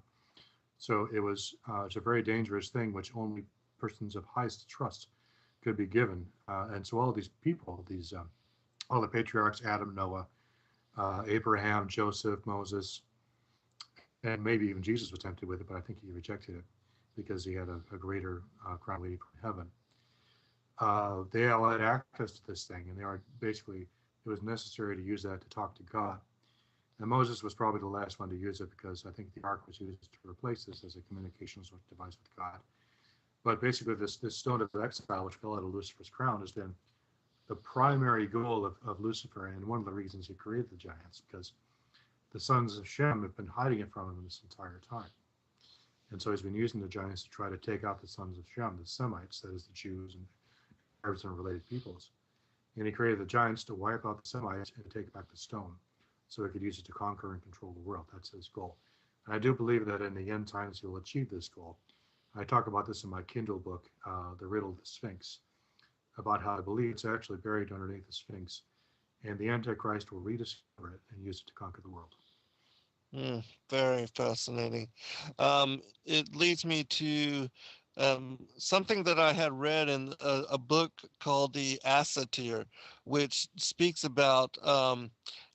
So it's a very dangerous thing, which only persons of highest trust could be given. And so all of these people, all the patriarchs, Adam, Noah, Abraham, Joseph, Moses, and maybe even Jesus was tempted with it, but I think he rejected it because he had a greater crown waiting from heaven. They all had access to this thing, and it was necessary to use that to talk to God. And Moses was probably the last one to use it because I think the ark was used to replace this as a communications device with God. But basically, this stone of exile, which fell out of Lucifer's crown, has been the primary goal of Lucifer, and one of the reasons he created the giants, because the sons of Shem have been hiding it from him this entire time. And so he's been using the giants to try to take out the sons of Shem, the Semites, that is the Jews and Arabs and related peoples. And he created the giants to wipe out the Semites and take back the stone so he could use it to conquer and control the world. That's his goal. And I do believe that in the end times he'll achieve this goal. I talk about this in my Kindle book, The Riddle of the Sphinx, about how I believe it's actually buried underneath the Sphinx, and the Antichrist will rediscover it and use it to conquer the world. Very fascinating. It leads me to something that I had read in a book called The Assatir, which speaks about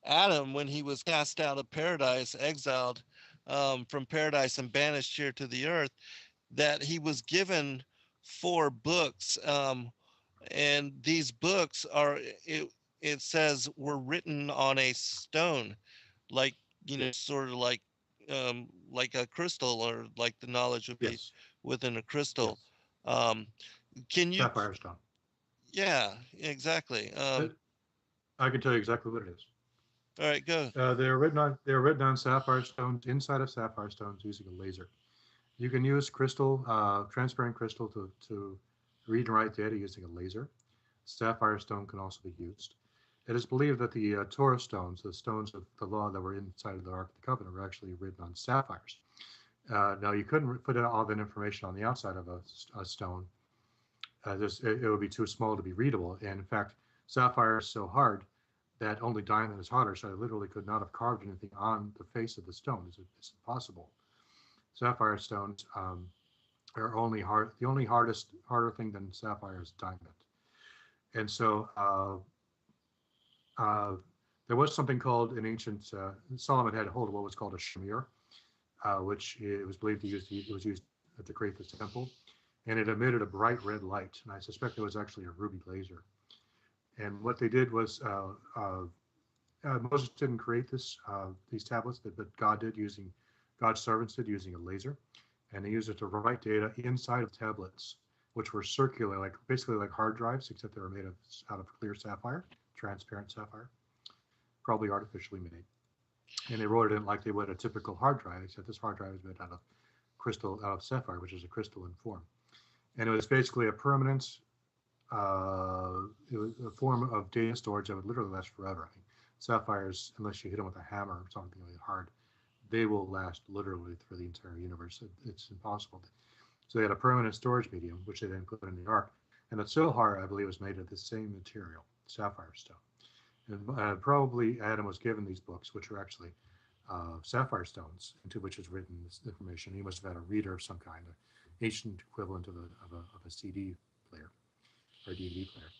Adam when he was cast out of paradise, exiled from paradise and banished here to the earth, that he was given 4 books. And these books it says were written on a stone, like, sort of like a crystal, or like the knowledge would be within a crystal. Yes. Can you? Sapphire stone. Yeah, exactly. I can tell you exactly what it is. All right, go. They were written on sapphire stones, inside of sapphire stones, using a laser. You can use crystal, transparent crystal, to read and write data using a laser. Sapphire stone can also be used. It is believed that the Torah stones, the stones of the law that were inside of the Ark of the Covenant, were actually written on sapphires. Now, you couldn't put all that information on the outside of a stone. It would be too small to be readable. And in fact, sapphire is so hard that only diamond is harder, so I literally could not have carved anything on the face of the stone. It's impossible. Sapphire stones are only hard. The only harder thing than sapphire is diamond. And so there was something called an ancient, Solomon had hold of what was called a shamir, which it was believed it was used to create this temple, and it emitted a bright red light. And I suspect it was actually a ruby laser. And what they did was, Moses didn't create these tablets, but God's servants did, using a laser, and they used it to write data inside of tablets, which were circular, basically like hard drives, except they were made out of clear sapphire, transparent sapphire, probably artificially made. And they wrote it in like they would a typical hard drive, except this hard drive is made out of sapphire, which is a crystalline form. And it was basically a permanent, it was a form of data storage that would literally last forever. I mean, sapphires, unless you hit them with a hammer or something really hard, they will last literally through the entire universe. It's impossible. So they had a permanent storage medium, which they then put in the ark. And the Zohar, I believe, was made of the same material, sapphire stone. And probably Adam was given these books, which are actually sapphire stones, into which is written this information. He must have had a reader of some kind, an ancient equivalent of a CD player or a DVD player,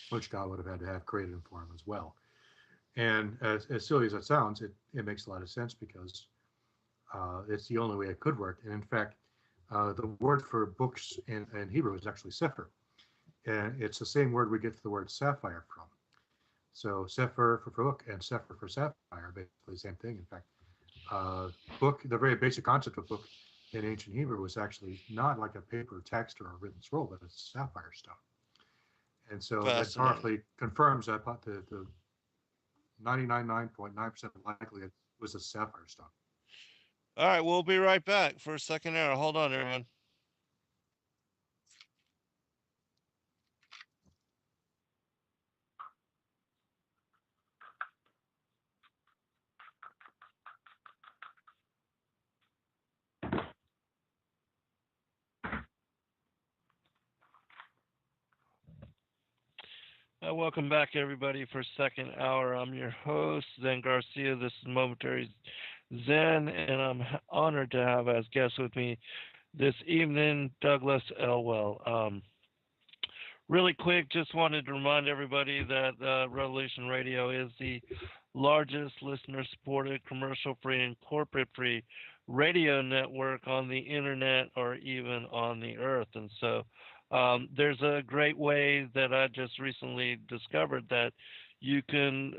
which God would have had to have created in for him as well. And as silly as that sounds, it makes a lot of sense, because It's the only way it could work. And in fact, the word for books in Hebrew is actually sefer. And it's the same word we get the word sapphire from. So sefer for book and sefer for sapphire, basically the same thing. In fact, book, the very basic concept of book in ancient Hebrew was actually not like a paper text or a written scroll, but it's sapphire stone. And so that Fascinating. powerfully confirms that the 99.9% likely it was a sapphire stone. All right, we'll be right back for a second hour. Hold on, everyone. Welcome back, everybody, for second hour. I'm your host, Zen Garcia. This is Momentary Zen, and I'm honored to have as guest with me this evening Douglas Elwell. Really quick, just wanted to remind everybody that Revolution Radio is the largest listener-supported, commercial-free, and corporate-free radio network on the internet or even on the earth. And so there's a great way that I just recently discovered that you can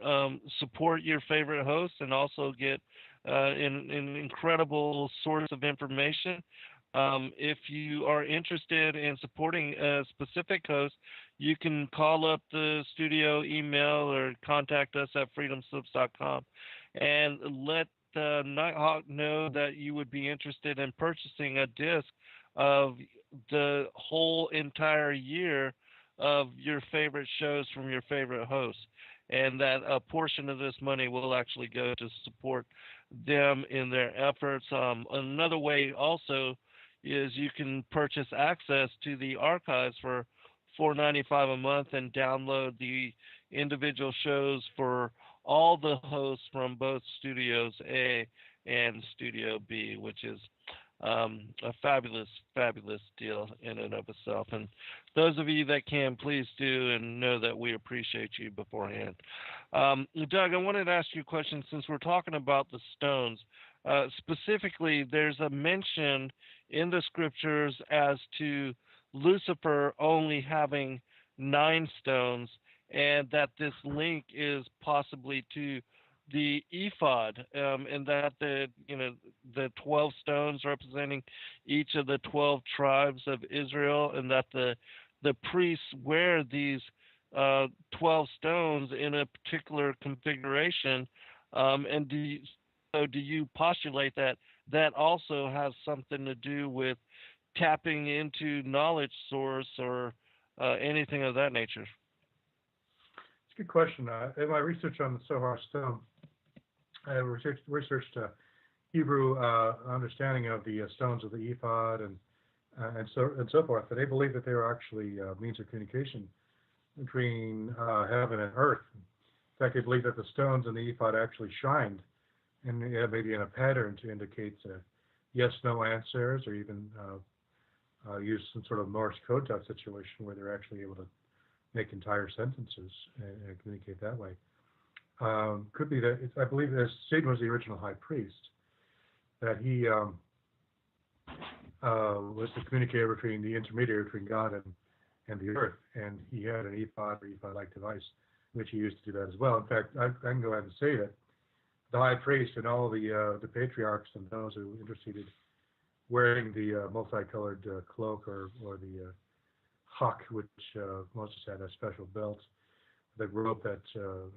support your favorite host and also get an incredible source of information. If you are interested in supporting a specific host, you can call up the studio, email, or contact us at freedomslips.com and let Nighthawk know that you would be interested in purchasing a disc of the whole entire year of your favorite shows from your favorite hosts, and that a portion of this money will actually go to support them in their efforts. Another way also is you can purchase access to the archives for $4.95 a month and download the individual shows for all the hosts from both Studios A and Studio B, which is a fabulous, fabulous deal in and of itself. And those of you that can, please do, and know that we appreciate you beforehand. Doug, I wanted to ask you a question since we're talking about the stones. Specifically, there's a mention in the scriptures as to Lucifer only having 9 stones, and that this link is possibly to the ephod, and that the 12 stones representing each of the 12 tribes of Israel, and that the priests wear these 12 stones in a particular configuration. And do you postulate that that also has something to do with tapping into knowledge source or anything of that nature? It's a good question. In my research on the Sohar stone, I researched Hebrew understanding of the stones of the ephod and so forth. And they believe that they are actually means of communication between heaven and earth. In fact, they believe that the stones in the ephod actually shined, and maybe in a pattern to indicate yes/no answers, or even use some sort of Morse code type situation where they're actually able to make entire sentences and communicate that way. Could be that I believe that Satan was the original high priest, that he was the communicator between the intermediary between God and the earth, and he had an ephod or ephod-like device which he used to do that as well. In fact, I can go ahead and say that the high priest and all the patriarchs and those who interceded wearing the multicolored cloak or the hock, which Moses had, a special belt, the robe that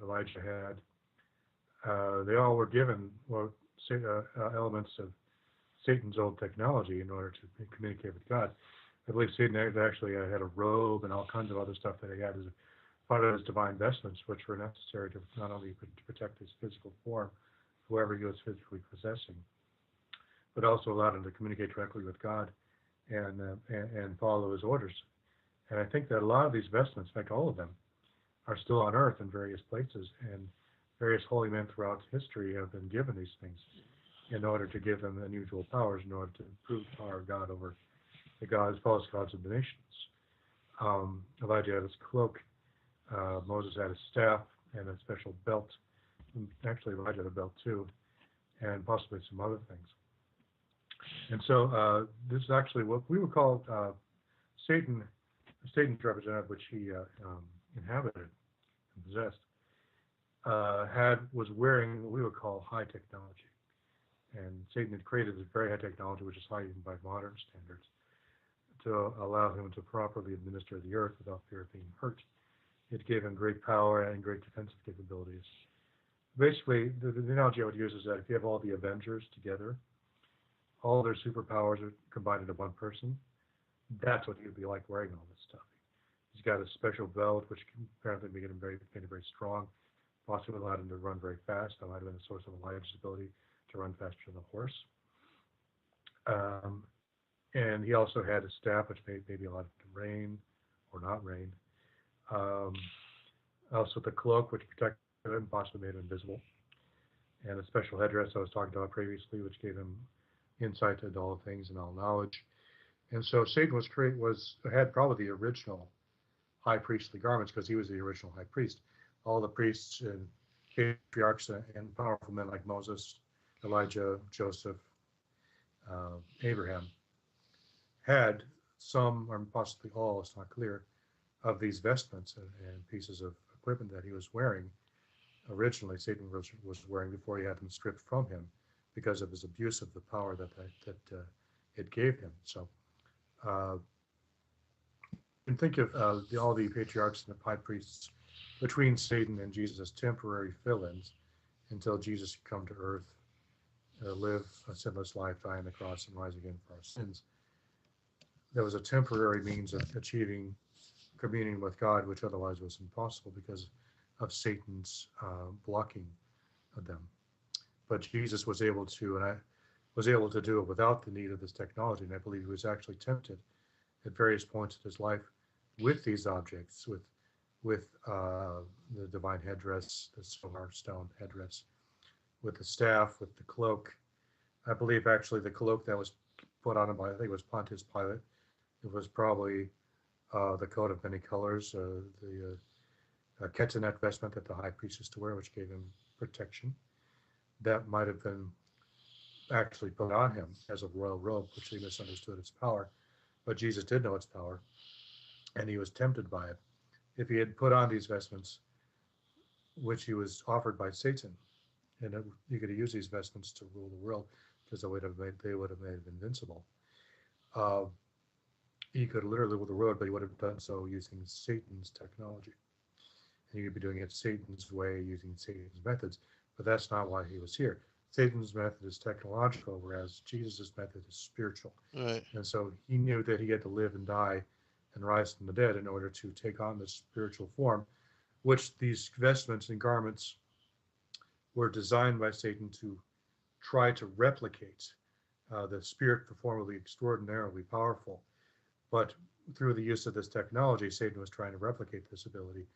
Elijah had, they all were given elements of Satan's old technology in order to communicate with God. I believe Satan actually had a robe and all kinds of other stuff that he had as part of his divine vestments, which were necessary to not only to protect his physical form, whoever he was physically possessing, but also allowed him to communicate directly with God and follow his orders. And I think that a lot of these vestments, in fact all of them, are still on earth in various places, and various holy men throughout history have been given these things in order to give them unusual powers, in order to prove the power of God over the false gods of the nations. Elijah had his cloak, Moses had his staff and a special belt. Actually, Elijah had a belt too, and possibly some other things. And so this is actually what we would call Satan, Satan's representative, which he inhabited and possessed, was wearing what we would call high technology. And Satan had created this very high technology, which is high even by modern standards, to allow him to properly administer the earth without fear of being hurt. It gave him great power and great defensive capabilities. Basically, the analogy I would use is that if you have all the Avengers together, all their superpowers are combined into one person, that's what he'd be like wearing all this stuff. He's got a special belt, which can apparently made him very strong, possibly allowed him to run very fast. That might have been a source of Elijah's ability to run faster than a horse. And he also had a staff, which maybe allowed him to rain or not rain. Also the cloak, which protected him, possibly made him invisible. And a special headdress I was talking about previously, which gave him insight to all things and all knowledge. And so Satan had probably the original high priestly garments, because he was the original high priest. All the priests and patriarchs and powerful men like Moses, Elijah, Joseph, Abraham had some, or possibly all, it's not clear, of these vestments and pieces of equipment that he was wearing. Originally, Satan was wearing before he had them stripped from him because of his abuse of the power that it gave him. So you can think of all the patriarchs and the high priests between Satan and Jesus as temporary fill-ins until Jesus could come to earth, live a sinless life, die on the cross, and rise again for our sins. There was a temporary means of achieving communion with God, which otherwise was impossible because of Satan's blocking of them. But Jesus was able to, and I was able to do it without the need of this technology. And I believe he was actually tempted at various points in his life with these objects, with the divine headdress, the silver stone headdress, with the staff, with the cloak. I believe actually the cloak that was put on him by, I think it was Pontius Pilate. It was probably the coat of many colors, the ketonet vestment that the high priest used to wear, which gave him protection. That might have been actually put on him as a royal robe, which he misunderstood its power. But Jesus did know its power, and he was tempted by it. If he had put on these vestments, which he was offered by Satan, and you could use these vestments to rule the world, because they would have made him invincible. He could literally rule the world, but he would have done so using Satan's technology. And he would be doing it Satan's way, using Satan's methods. But that's not why he was here. Satan's method is technological, whereas Jesus' method is spiritual. Right. And so he knew that he had to live and die and rise from the dead in order to take on this spiritual form, which these vestments and garments were designed by Satan to try to replicate. The spirit form will be extraordinarily powerful. But through the use of this technology, Satan was trying to replicate this ability.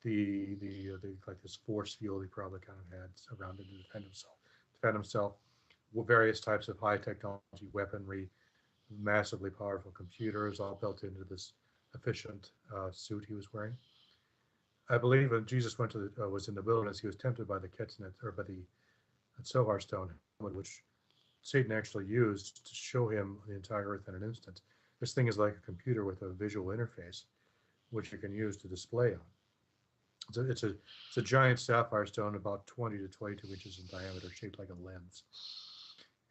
The like this force field he probably kind of had around him to defend himself with various types of high technology weaponry, massively powerful computers, all built into this efficient suit he was wearing. I believe when Jesus was in the wilderness, he was tempted by the ketonet, or by the Zohar stone, which Satan actually used to show him the entire earth in an instant. This thing is like a computer with a visual interface, which you can use to display on. It's a giant sapphire stone, about 20 to 22 inches in diameter, shaped like a lens.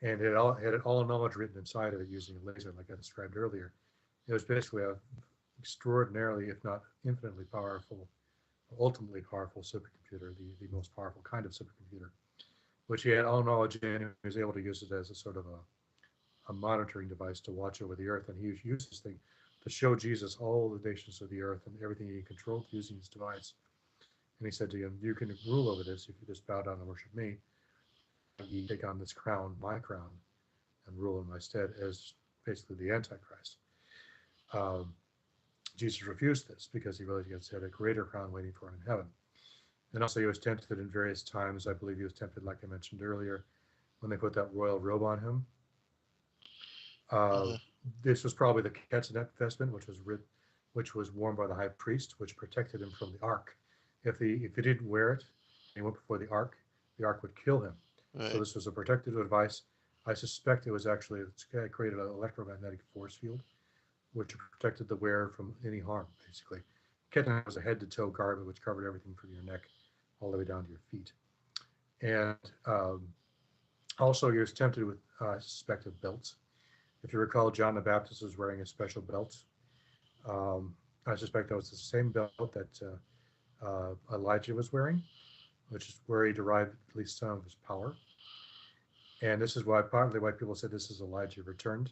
And it had all knowledge written inside of it using a laser, like I described earlier. It was basically a extraordinarily, if not infinitely powerful, ultimately powerful supercomputer, the most powerful kind of supercomputer, which he had all knowledge in, and he was able to use it as a sort of a monitoring device to watch over the earth. And he used this thing to show Jesus all the nations of the earth and everything he controlled using his device. And he said to him, you can rule over this if you just bow down and worship me. You take on this crown, my crown, and rule in my stead as basically the Antichrist. Jesus refused this because he really had a greater crown waiting for him in heaven. And also he was tempted in various times. I believe he was tempted, like I mentioned earlier, when they put that royal robe on him. This was probably the ketonet vestment, which was worn by the high priest, which protected him from the ark. If he didn't wear it, and he went before the ark would kill him. Right. So this was a protective device I suspect it was actually it created an electromagnetic force field, which protected the wearer from any harm, basically. Ketana was a head-to-toe garment which covered everything from your neck all the way down to your feet. And also, he was tempted with, I suspect, of belts. If you recall, John the Baptist was wearing a special belt. I suspect that was the same belt that Elijah was wearing, which is where he derived at least some of his power. And this is why partly why people said this is Elijah returned.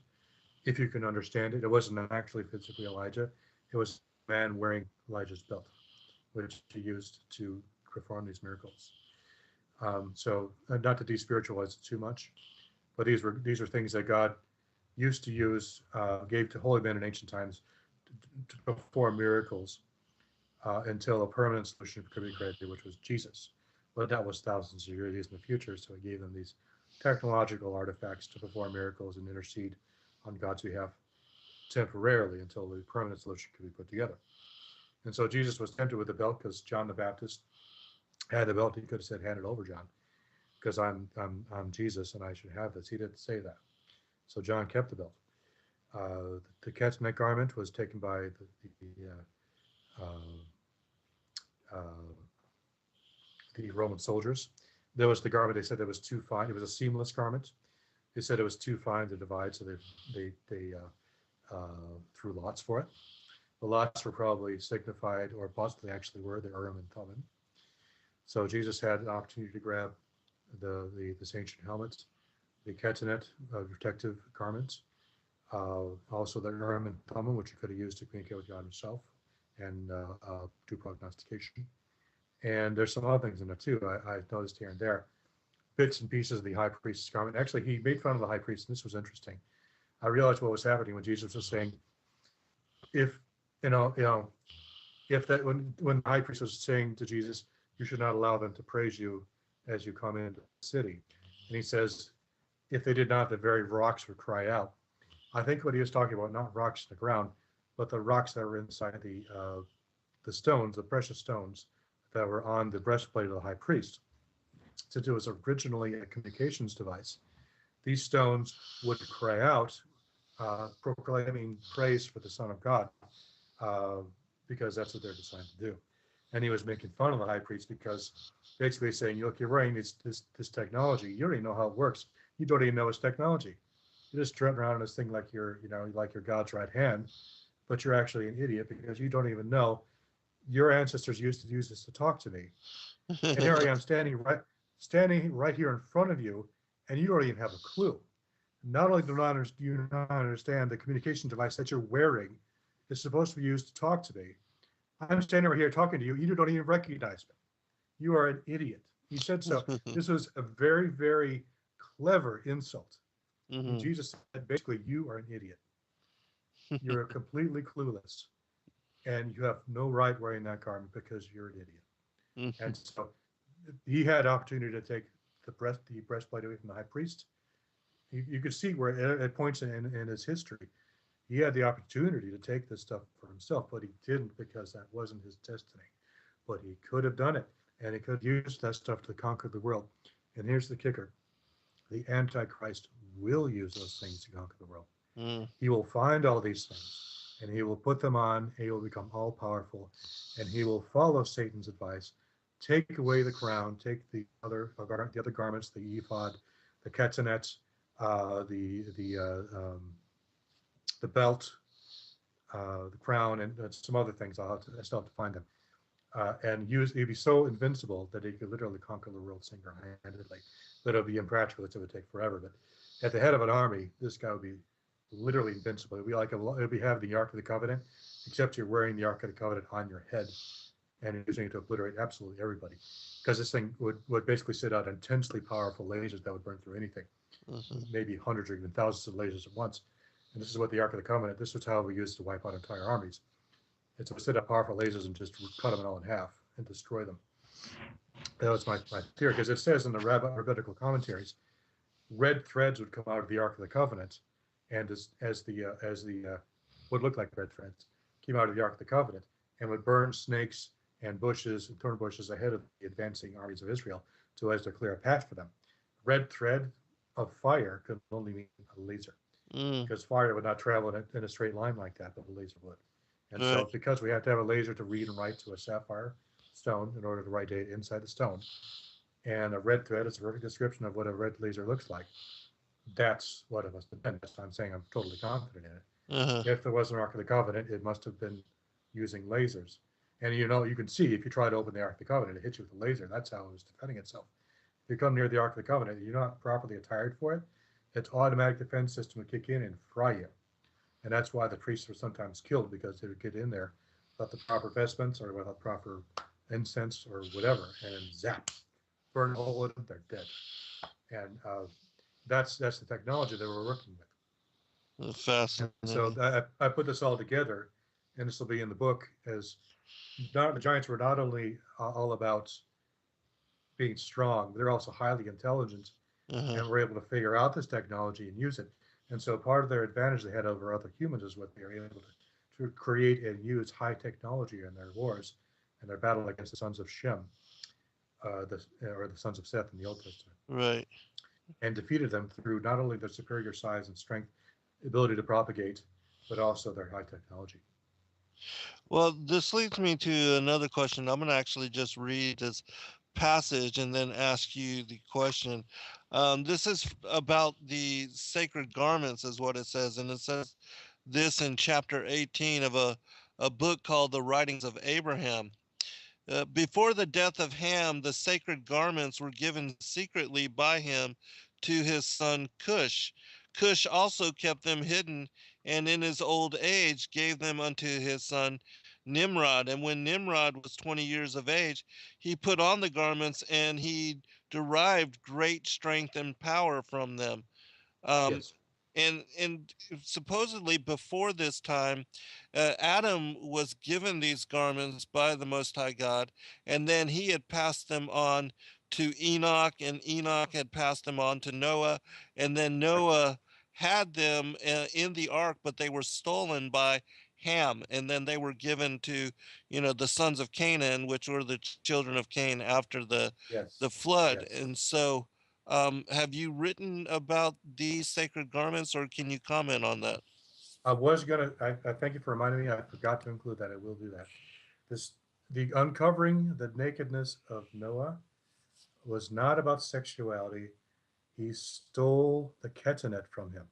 If you can understand it, it wasn't actually physically Elijah. It was a man wearing Elijah's belt, which he used to perform these miracles. So not to despiritualize it too much, but these are things that God used to use, gave to holy men in ancient times to perform miracles until a permanent solution could be created, which was Jesus. But that was thousands of years in the future, so he gave them these technological artifacts to perform miracles and intercede on God's behalf temporarily until the permanent solution could be put together. And so Jesus was tempted with the belt because John the Baptist had the belt. He could have said, "Hand it over, John, because I'm Jesus and I should have this." He didn't say that. So John kept the belt. The cat's neck garment was taken by the Roman soldiers. There was the garment. They said it was too fine. It was a seamless garment. They said it was too fine to divide, so they threw lots for it. The lots were probably signified, or possibly actually were, the Urim and Thummim. So Jesus had an opportunity to grab this ancient helmet, the ketanet, protective garments, also the Urim and Thummim, which he could have used to communicate with God himself and do prognostication. And there's some other things in there too. I've noticed here and there, bits and pieces of the high priest's garment. Actually, he made fun of the high priest, and this was interesting. I realized what was happening when Jesus was saying, if if that when the high priest was saying to Jesus, you should not allow them to praise you as you come into the city. And he says, if they did not, the very rocks would cry out. I think what he was talking about, not rocks in the ground, but the rocks that were inside the stones, the precious stones that were on the breastplate of the high priest. Since it was originally a communications device, these stones would cry out, proclaiming praise for the Son of God, because that's what they're designed to do. And he was making fun of the high priest because basically saying, look, you're wearing this technology. You don't even know how it works. You don't even know it's technology. You're just strutting around in this thing like you're God's right hand, but you're actually an idiot because you don't even know your ancestors used to use this to talk to me. And here I am standing right here in front of you, and you don't even have a clue. Not only do you not understand the communication device that you're wearing is supposed to be used to talk to me. I'm standing over here talking to you. You don't even recognize me. You are an idiot. He said so. This was a very, very clever insult. And Jesus said, basically, you are an idiot. You're completely clueless. And you have no right wearing that garment because you're an idiot. And so he had opportunity to take the breastplate away from the high priest. You could see where it points in his history. He had the opportunity to take this stuff for himself, but he didn't because that wasn't his destiny. But he could have done it, and he could use that stuff to conquer the world. And here's the kicker. The Antichrist will use those things to conquer the world. He will find all these things, and he will put them on, and he will become all-powerful, and he will follow Satan's advice, take away the crown, take the other garments, the ephod, the ketanets, the belt, the crown, and some other things. I still have to find them. And he'd be so invincible that he could literally conquer the world single-handedly. That it would be impractical. It would take forever. But at the head of an army, this guy would be literally invincible. It would be having the Ark of the Covenant, except you're wearing the Ark of the Covenant on your head and using it to obliterate absolutely everybody. Because this thing would basically sit out intensely powerful lasers that would burn through anything. Maybe hundreds or even thousands of lasers at once. And this is what the Ark of the Covenant, this was how we used to wipe out entire armies. It's to set up powerful lasers and just cut them all in half and destroy them. That was my theory, because it says in the rabbinical commentaries, red threads would come out of the Ark of the Covenant, and as the what looked like red threads came out of the Ark of the Covenant, and would burn snakes and bushes and thorn bushes ahead of the advancing armies of Israel, so as to clear a path for them. Red thread of fire could only mean a laser, Mm, because fire would not travel in a straight line like that, but a laser would. And right. so, because we have to have a laser to read and write to a sapphire stone in order to write data inside the stone, and a red thread is a perfect description of what a red laser looks like, that's what it must have been. That's why I'm saying I'm totally confident in it. Uh-huh. If there was an Ark of the Covenant, it must have been using lasers. And you can see if you try to open the Ark of the Covenant, it hits you with a laser. That's how it was defending itself. If you come near the Ark of the Covenant, you're not properly attired for it, its automatic defense system would kick in and fry you. And that's why the priests were sometimes killed, because they would get in there without the proper vestments or without proper incense or whatever, and then zap, burn a hole in them, they're dead. And that's the technology that we're working with. And so Fascinating. I put this all together, and this will be in the book, as the Giants were not only all about being strong, they're also highly intelligent, Uh-huh. and were able to figure out this technology and use it. And so part of their advantage they had over other humans is what they were able to create and use high technology in their wars and their battle against the sons of Shem, or the sons of Seth in the Old Testament, Right. and defeated them through not only their superior size and strength, ability to propagate, but also their high technology. Well, this leads me to another question. I'm going to actually just read this passage and then ask you the question. This is about the sacred garments, is what it says. And it says this in chapter 18 of a book called The Writings of Abraham. Before the death of Ham, the sacred garments were given secretly by him to his son Cush. Cush also kept them hidden, and in his old age gave them unto his son Nimrod. And when Nimrod was 20 years of age, he put on the garments, and he derived great strength and power from them. Um, Yes. and supposedly before this time, Adam was given these garments by the Most High God, and then he had passed them on to Enoch, and Enoch had passed them on to Noah, and then Right. Noah had them in the ark, but they were stolen by Ham, and then they were given to, the sons of Canaan, which were the children of Cain after the Yes. flood. Yes. And so, have you written about these sacred garments, or can you comment on that? I thank you for reminding me. I forgot to include that. I will do that. This, the uncovering the nakedness of Noah was not about sexuality. He stole the ketonet from him.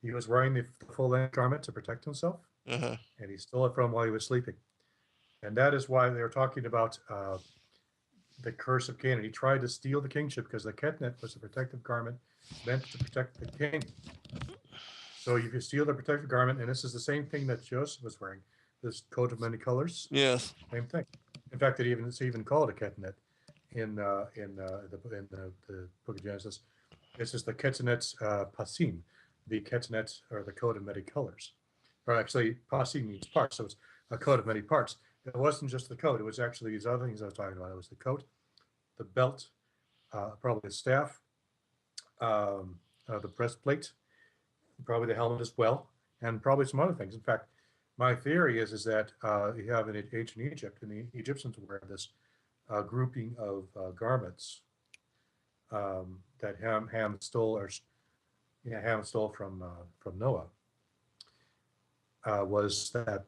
He was wearing the full length garment to protect himself, Uh-huh. and he stole it from him while he was sleeping. And that is why they were talking about the curse of Cain. And he tried to steal the kingship because the ketonet was a protective garment meant to protect the king. So if you steal the protective garment, and this is the same thing that Joseph was wearing, this coat of many colors, Yes. same thing. In fact, it's even called a ketonet in the book of Genesis. This is the Ketzonet's pasim, the Ketzonet, or the coat of many colors. Or actually, pasim means parts, so it's a coat of many parts. It wasn't just the coat; it was actually these other things I was talking about. It was the coat, the belt, probably the staff, the breastplate, probably the helmet as well, and probably some other things. In fact, my theory is that you have in ancient Egypt, and the Egyptians wear this grouping of garments that Ham stole, or Ham stole from Noah, was that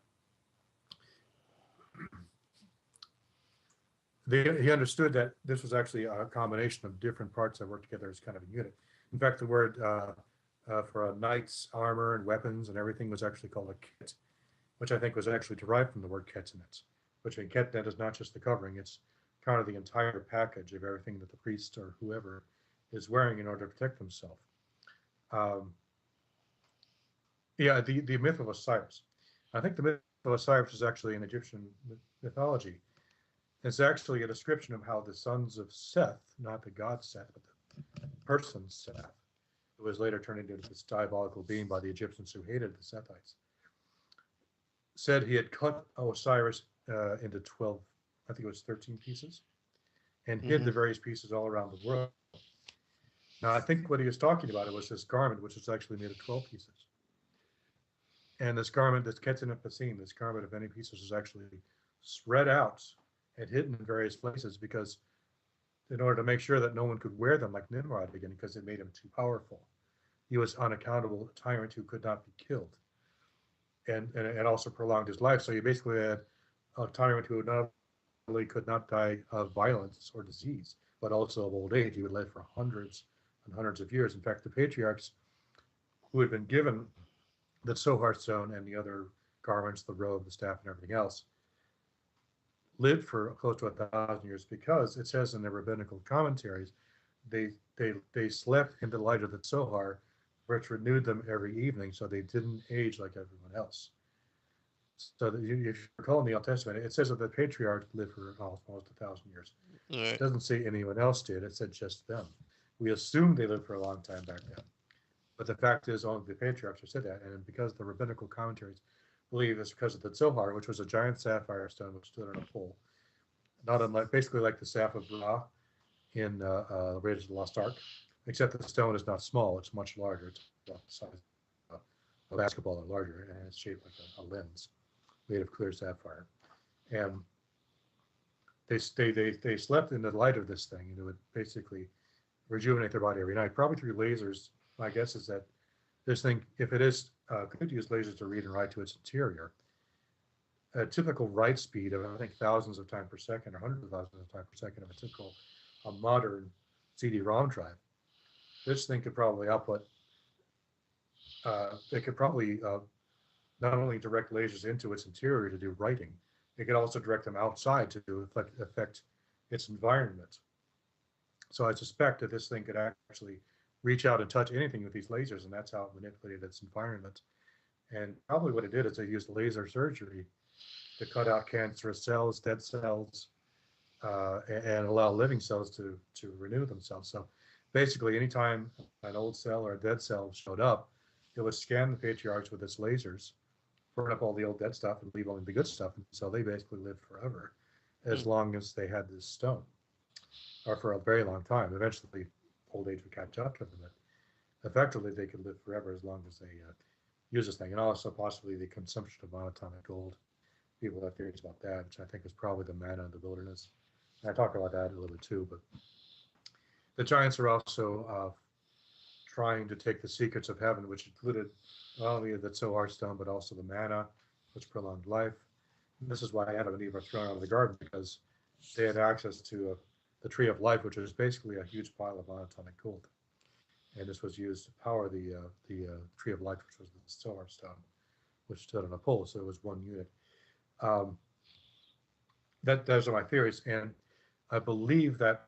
he understood that this was actually a combination of different parts that work together as kind of a unit. In fact, the word for a knight's armor and weapons and everything was actually called a kit, which I think was actually derived from the word ketzonet, which a ketzonet is not just the covering, it's kind of the entire package of everything that the priest or whoever is wearing in order to protect themselves. Um, yeah, the myth of Osiris. I think the myth of Osiris is actually in Egyptian mythology. It's actually a description of how the sons of Seth, not the god Seth, but the person Seth, who was later turned into this diabolical being by the Egyptians who hated the Sethites, said he had cut Osiris into 12, I think it was 13 pieces, and hid Mm-hmm. the various pieces all around the world. Now, I think what he was talking about, it was this garment, which was actually made of 12 pieces. And this garment, this Ketzinet Pasim, this garment of many pieces, was actually spread out and hidden in various places because in order to make sure that no one could wear them like Nimrod again because it made him too powerful. He was unaccountable tyrant who could not be killed, and also prolonged his life. So you basically had a tyrant who not only could not die of violence or disease, but also of old age. He would live for hundreds and hundreds of years. In fact, the patriarchs who had been given the Sohar stone and the other garments, the robe, the staff, and everything else, lived for close to 1,000 years because it says in the rabbinical commentaries they slept in the light of the Zohar, which renewed them every evening, so they didn't age like everyone else. So that if you recall in the Old Testament, it says that the patriarchs lived for almost 1,000 years. It doesn't say anyone else did. It said just them. We assumed they lived for a long time back then, but the fact is only the patriarchs have said that, and because the rabbinical commentaries believe it's because of the Zohar, which was a giant sapphire stone which stood on a pole, not unlike basically like the staff of Ra in Raiders of the Lost Ark, except the stone is not small; it's much larger. It's about the size of a basketball or larger, and it's shaped like a lens made of clear sapphire. And they slept in the light of this thing, and it would basically rejuvenate their body every night, probably through lasers. My guess is that this thing, if it is could use lasers to read and write to its interior, a typical write speed of I think thousands of times per second or hundreds of thousands of times per second of a typical modern CD-ROM drive. This thing could probably output. It could probably not only direct lasers into its interior to do writing, it could also direct them outside to affect its environment. So I suspect that this thing could actually reach out and touch anything with these lasers, and that's how it manipulated its environment. And probably what it did is it used laser surgery to cut out cancerous cells, dead cells, and allow living cells to renew themselves. So basically, anytime an old cell or a dead cell showed up, it would scan the patriarchs with its lasers, burn up all the old dead stuff, and leave only the good stuff. And so they basically lived forever, as long as they had this stone, or for a very long time. Eventually, old age would catch up to them. But effectively, they could live forever as long as they use this thing. And also possibly the consumption of monatomic gold. People have theories about that, which I think is probably the manna in the wilderness. And I talk about that a little bit too. But the giants are also trying to take the secrets of heaven, which included not only the Zohar stone, but also the manna, which prolonged life. And this is why Adam and Eve are thrown out of the garden, because they had access to the tree of life, which is basically a huge pile of monatomic gold. And this was used to power the tree of life, which was the Zohar stone, which stood on a pole. So it was one unit. Those are my theories, and I believe that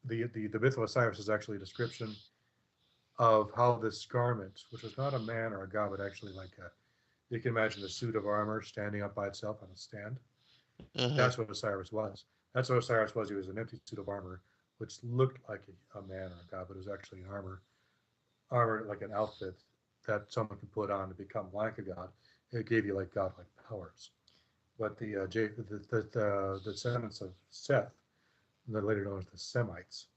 the myth of Osiris is actually a description of how this garment, which was not a man or a god, but actually like you can imagine a suit of armor standing up by itself on a stand. That's what Osiris was. That's what Osiris was. He was an empty suit of armor, which looked like a man or a god, but it was actually an armor like an outfit that someone could put on to become like a god. It gave you like godlike powers. But the descendants of Seth, later known as the Semites,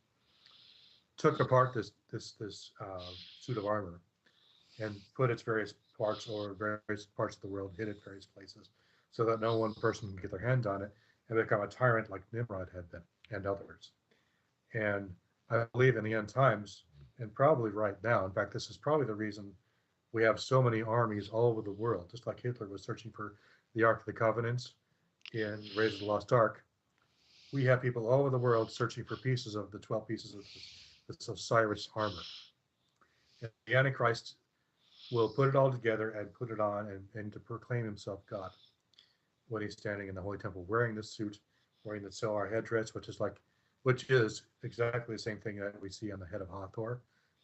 took apart this suit of armor and put its various parts or various parts of the world, hid it various places, so that no one person can get their hand on it and become a tyrant like Nimrod had been and others. And I believe in the end times, and probably right now, in fact, this is probably the reason we have so many armies all over the world, just like Hitler was searching for the Ark of the Covenants in Raiders of the Lost Ark. We have people all over the world searching for pieces of the 12 pieces of this Osiris armor. And the Antichrist will put it all together and put it on and to proclaim himself God when he's standing in the Holy Temple wearing this suit, wearing the Zohar headdress, which is exactly the same thing that we see on the head of Hathor.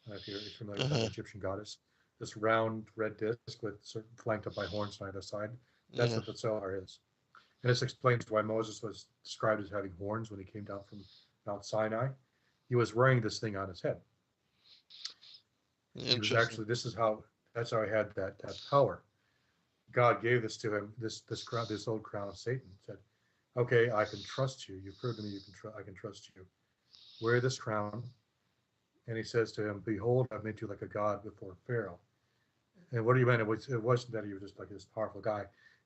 If you're familiar with that Egyptian goddess, this round red disc with flanked up by horns on either side. That's what the Zohar is. And this explains why Moses was described as having horns when he came down from Mount Sinai. He was wearing this thing on his head. He was actually, that's how he had that power. God gave this to him, this old crown of Satan. Said, okay, I can trust you. You've proved to me I can trust you. Wear this crown. And he says to him, behold, I've made you like a god before Pharaoh. And what do you mean? It wasn't that he was just like this powerful guy.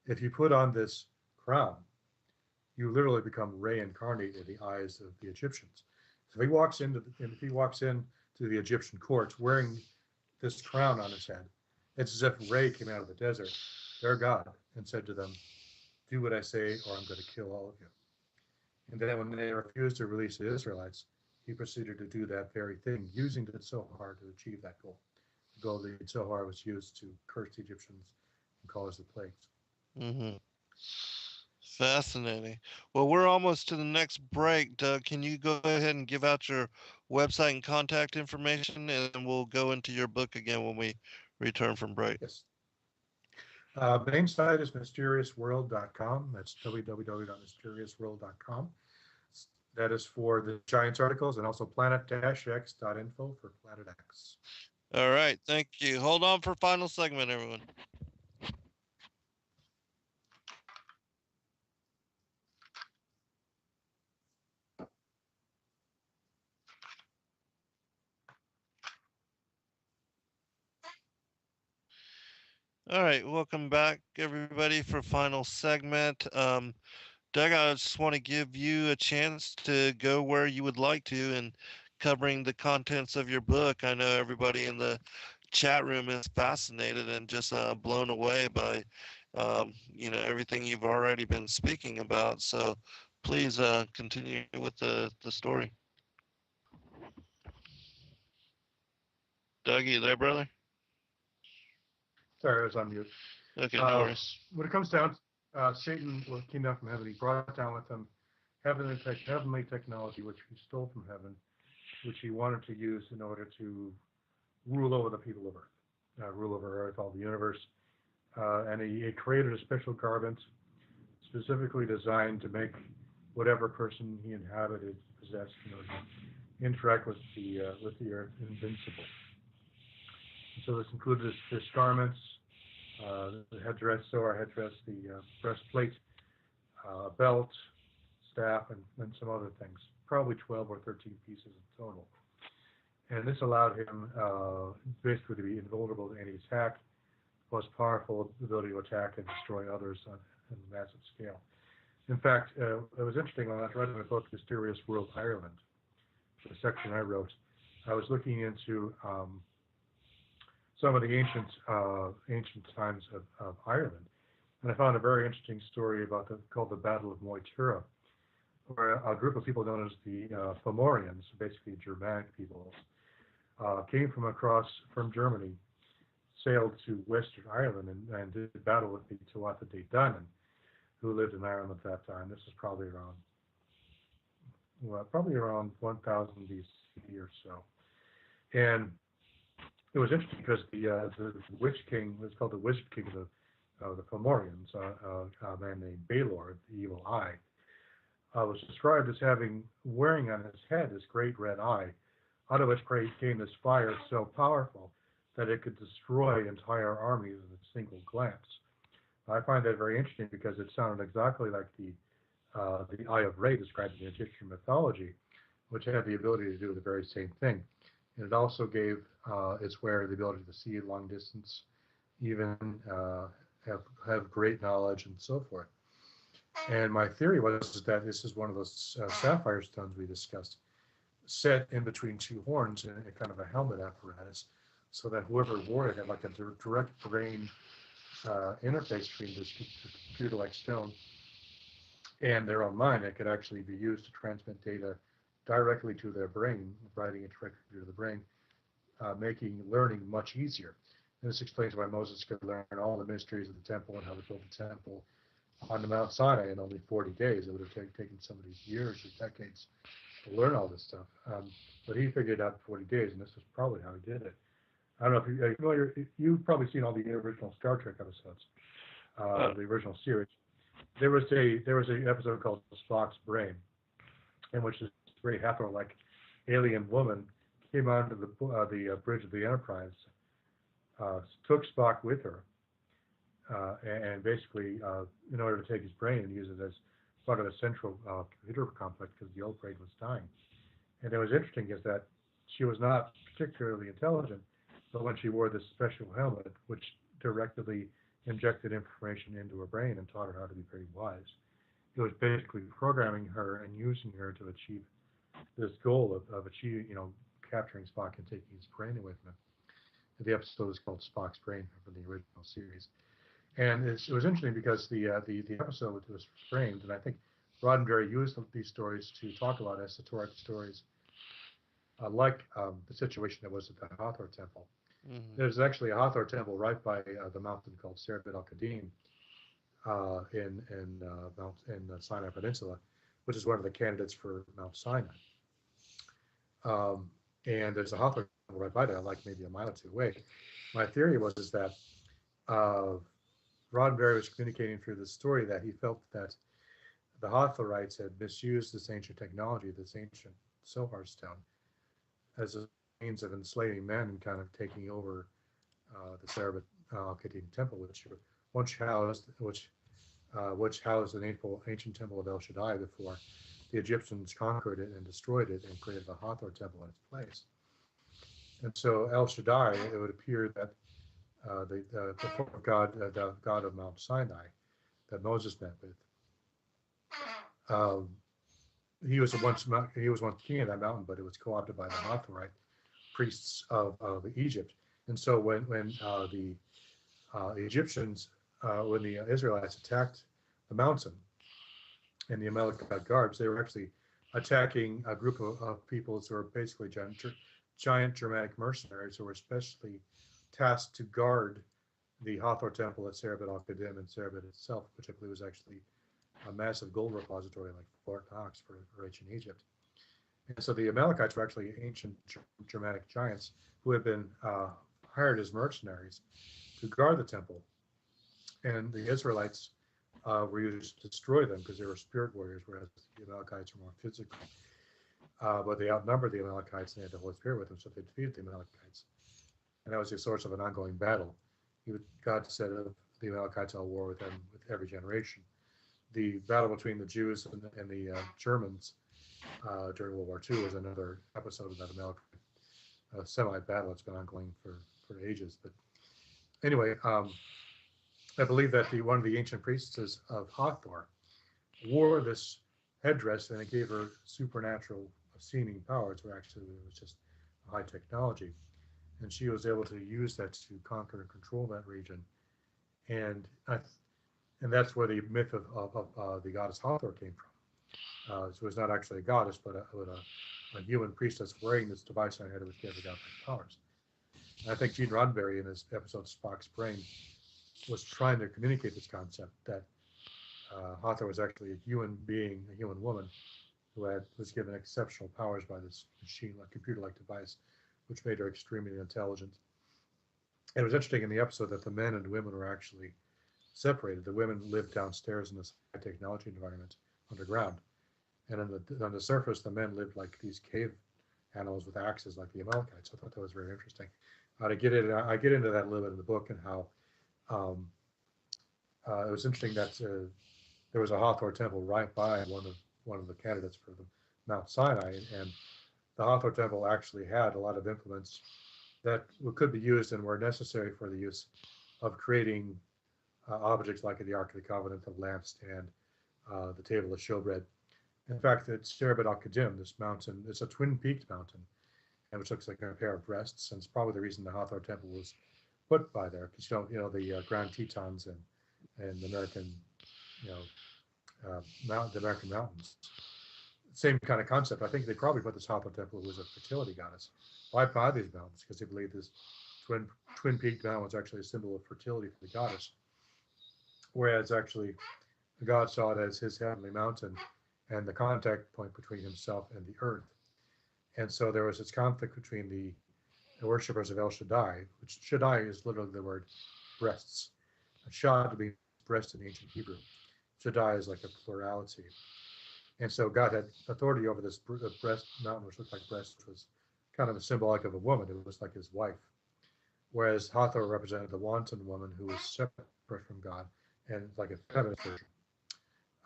If you put on this crown, you literally become reincarnated in the eyes of the Egyptians. If he walks into the Egyptian courts wearing this crown on his head, it's as if Ray came out of the desert, their God, and said to them, "Do what I say, or I'm going to kill all of you." And then when they refused to release the Israelites, he proceeded to do that very thing, using the Zohar to achieve that goal. The goal of the Zohar was used to curse the Egyptians and cause the plagues. Mm-hmm. Fascinating. Well, we're almost to the next break. Doug, can you go ahead and give out your website and contact information, and we'll go into your book again when we return from break. Yes. Main site is mysteriousworld.com. That's www.mysteriousworld.com. That is for the Giants articles, and also planet-x.info for Planet X. All right. Thank you. Hold on for final segment, everyone. All right, welcome back, everybody, for final segment. Doug, I just want to give you a chance to go where you would like to and covering the contents of your book. I know everybody in the chat room is fascinated and just blown away by, everything you've already been speaking about. So please continue with the story. Doug, you there, brother? Sorry, I was on mute. Okay, no worries. When it comes down, Satan came down from heaven. He brought down with him heavenly technology, which he stole from heaven, which he wanted to use in order to rule over the people of Earth, rule over Earth, all the universe. And he created a special garment specifically designed to make whatever person he inhabited, possessed, interact with the Earth invincible. And so this included his garments, the headdress, the breastplate, belt, staff, and some other things, probably 12 or 13 pieces in total. And this allowed him basically to be invulnerable to any attack, plus powerful ability to attack and destroy others on a massive scale. In fact, it was interesting when I was writing my book, Mysterious World Ireland, the section I wrote, I was looking into some of the ancient times of Ireland, and I found a very interesting story called the Battle of Moytura, where a group of people known as the Fomorians, basically Germanic peoples, came from Germany, sailed to Western Ireland and did battle with the Tuatha De Danann, who lived in Ireland at that time. This is probably around 1000 BC or so, and it was interesting because the Witch King was called the Wizard King of the Fomorians, a man named Balor, the Evil Eye, was described as wearing on his head this great red eye, out of which came this fire so powerful that it could destroy entire armies in a single glance. I find that very interesting because it sounded exactly like the Eye of Re described in Egyptian mythology, which had the ability to do the very same thing. And it also gave its wearer the ability to see at long distance, even have great knowledge and so forth. And my theory was that this is one of those sapphire stones we discussed, set in between two horns in a kind of a helmet apparatus, so that whoever wore it had like a direct brain interface between this computer-like stone and their own mind. It could actually be used to transmit data directly to their brain, writing it directly to the brain, making learning much easier. And this explains why Moses could learn all the mysteries of the temple and how to build the temple on the Mount Sinai in only 40 days. It would have taken somebody years or decades to learn all this stuff. But he figured it out in 40 days, and this is probably how he did it. I don't know if you're familiar, you've probably seen all the original Star Trek episodes, the original series. There was an episode called Spock's Brain, in which this very Hathor-like alien woman came onto the bridge of the Enterprise, took Spock with her, and basically, in order to take his brain and use it as part of a central computer complex because the old brain was dying. And it was interesting is that she was not particularly intelligent, but when she wore this special helmet, which directly injected information into her brain and taught her how to be very wise, it was basically programming her and using her to achieve this goal of achieving, capturing Spock and taking his brain away from him. The episode is called Spock's Brain from the original series, and it was interesting because the episode was framed, and I think Roddenberry used these stories to talk about esoteric stories, like the situation that was at the Hathor Temple. Mm-hmm. There's actually a Hathor Temple right by the mountain called Serbet al-Qadim in the Sinai Peninsula, which is one of the candidates for Mount Sinai. And there's a Hathor Temple right by there, like maybe a mile or two away. My theory is that Roddenberry was communicating through this story that he felt that the Hathorites had misused this ancient technology, this ancient Sohar stone, as a means of enslaving men and kind of taking over the Serbet al-Qadim temple, which housed an ancient temple of El Shaddai before the Egyptians conquered it and destroyed it and created the Hathor temple in its place. And so El Shaddai, it would appear that the form of God, the God of Mount Sinai, that Moses met with, he was once king of that mountain, but it was co-opted by the Hathorite priests of Egypt. And so when the Egyptians, when the Israelites attacked the mountain and the Amalekite guards, they were actually attacking a group of peoples who were basically giant Germanic mercenaries who were especially tasked to guard the Hathor temple at Serbet al-Qadim and Serbet itself, which I believe was actually a massive gold repository like Fort Knox for ancient Egypt. And so the Amalekites were actually ancient Germanic giants who had been hired as mercenaries to guard the temple. And the Israelites were used to destroy them because they were spirit warriors, whereas the Amalekites were more physical. But they outnumbered the Amalekites and they had the Holy Spirit with them, so they defeated the Amalekites. And that was the source of an ongoing battle. God said of the Amalekites, I'll war with them with every generation. The battle between the Jews and the Germans during World War II was another episode of that Amalekite Semite battle. It's been ongoing for ages. But anyway, I believe that one of the ancient priestesses of Hathor wore this headdress, and it gave her supernatural seeming powers, where actually it was just high technology. And she was able to use that to conquer and control that region. And that's where the myth of the goddess Hathor came from. So it was not actually a goddess, but a human priestess wearing this device on her head, which gave the godlike powers. And I think Gene Roddenberry in his episode Spock's Brain was trying to communicate this concept that Hathor was actually a human being, a human woman, who was given exceptional powers by this machine, like computer-like device, which made her extremely intelligent. And it was interesting in the episode that the men and women were actually separated. The women lived downstairs in this high technology environment underground, and on the surface, the men lived like these cave animals with axes, like the Amalekites. I thought that was very interesting. I get into that a little bit in the book, and how it was interesting that there was a Hathor temple right by one of the candidates for the Mount Sinai, and the Hathor temple actually had a lot of implements that could be used and were necessary for the use of creating objects like the Ark of the Covenant, the lampstand, the table of showbread. In fact, it's Serbet al-Qadim, this mountain. It's a twin-peaked mountain, and which looks like a pair of breasts, and it's probably the reason the Hathor temple was put by there, because the Grand Tetons and the American, the American mountains. Same kind of concept. I think they probably put this Hathor temple, who was a fertility goddess, right by these mountains, because they believe this twin-peaked mountain was actually a symbol of fertility for the goddess. Whereas actually, the god saw it as his heavenly mountain and the contact point between himself and the earth. And so there was this conflict between the worshippers of El Shaddai, which Shaddai is literally the word breasts. Shad to be breast in ancient Hebrew. Shaddai is like a plurality. And so God had authority over this breast mountain, which looked like breast, which was kind of a symbolic of a woman. It was like his wife. Whereas Hathor represented the wanton woman who was separate from God, and like a feminist version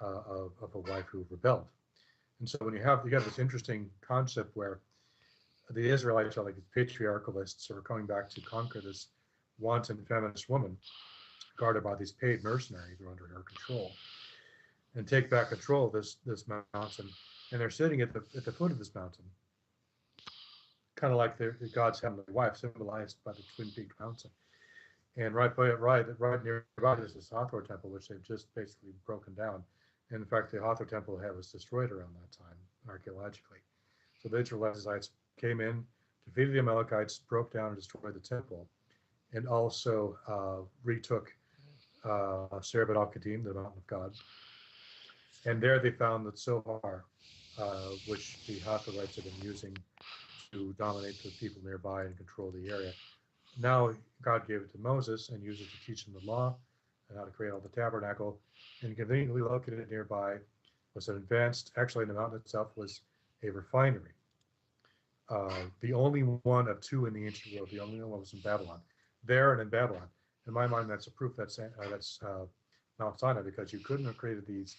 of a wife who rebelled. And so when you have this interesting concept where the Israelites are like patriarchalists who are coming back to conquer this wanton feminist woman guarded by these paid mercenaries who are under her control, and take back control of this mountain and they're sitting at the foot of this mountain, kind of like God's heavenly wife, symbolized by the Twin Peak Mountain. And right nearby is this Hathor temple, which they've just basically broken down. And in fact, the Hathor temple was destroyed around that time archaeologically. So the Israelites came in, defeated the Amalekites, broke down and destroyed the temple, and also retook Serebet al-Kadim, the mountain of God. And there they found the Zohar, which the Hathorites had been using to dominate the people nearby and control the area. Now God gave it to Moses and used it to teach him the law and how to create all the tabernacle. And conveniently located nearby was an advanced, actually in the mountain itself was a refinery. The only one of two in the ancient world, the only one was in Babylon. There and in Babylon. In my mind, that's a proof that's Mount Sinai, because you couldn't have created these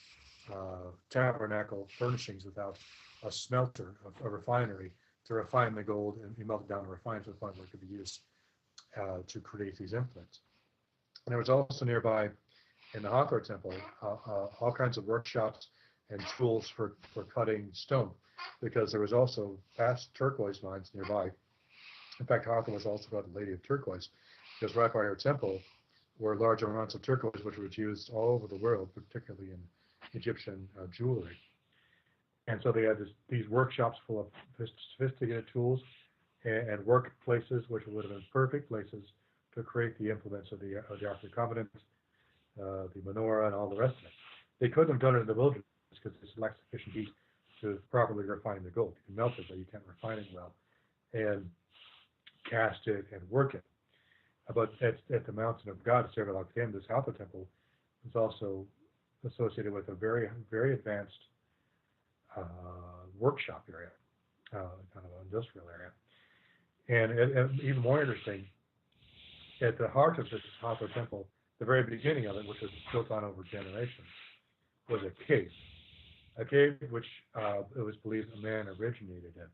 tabernacle furnishings without a smelter, a refinery, to refine the gold and be melted down and refined to the point where it could be used to create these implements. And there was also nearby in the Hathor temple all kinds of workshops and tools for cutting stone, because there was also vast turquoise mines nearby. In fact, Hathor was also called the Lady of Turquoise, because right by her temple were large amounts of turquoise, which was used all over the world, particularly in Egyptian jewelry. And so they had these workshops full of sophisticated tools and workplaces, which would have been perfect places to create the implements of the Ark of the Covenant, the menorah, and all the rest of it. They couldn't have done it in the wilderness because it lacked sufficient heat to properly refine the gold. You can melt it, but you can't refine it well, and cast it and work it. But at the mountain of God, Serebet al-Kadim, this Hathor temple is also associated with a very, very advanced workshop area, kind of an industrial area. And even more interesting, at the heart of this Hathor temple, the very beginning of it, which was built on over generations, was a cave which it was believed a man originated in.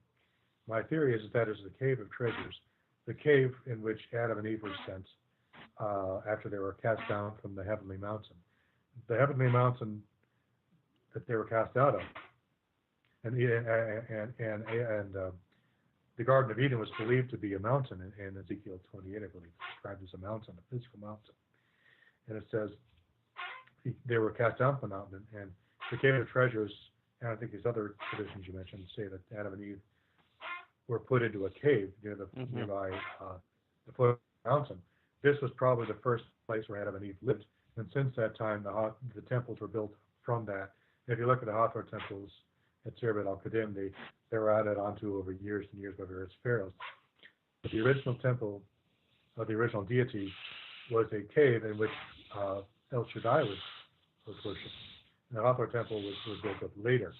My theory is that is the cave of treasures, the cave in which Adam and Eve were sent after they were cast down from the heavenly mountain. The heavenly mountain that they were cast out of, and the Garden of Eden was believed to be a mountain in Ezekiel 28, I believe, described as a mountain, a physical mountain. And it says they were cast down from the mountain, and the cave of treasures, and I think these other traditions you mentioned say that Adam and Eve were put into a cave near the nearby the foot of the mountain. This was probably the first place where Adam and Eve lived, and since that time the temples were built from that. If you look at the Hathor temples at Serebet al-Kadim, they were added onto over years and years by various pharaohs. But the original temple of the original deity was a cave in which El Shaddai was worshipped. And the Hathor temple was built up later,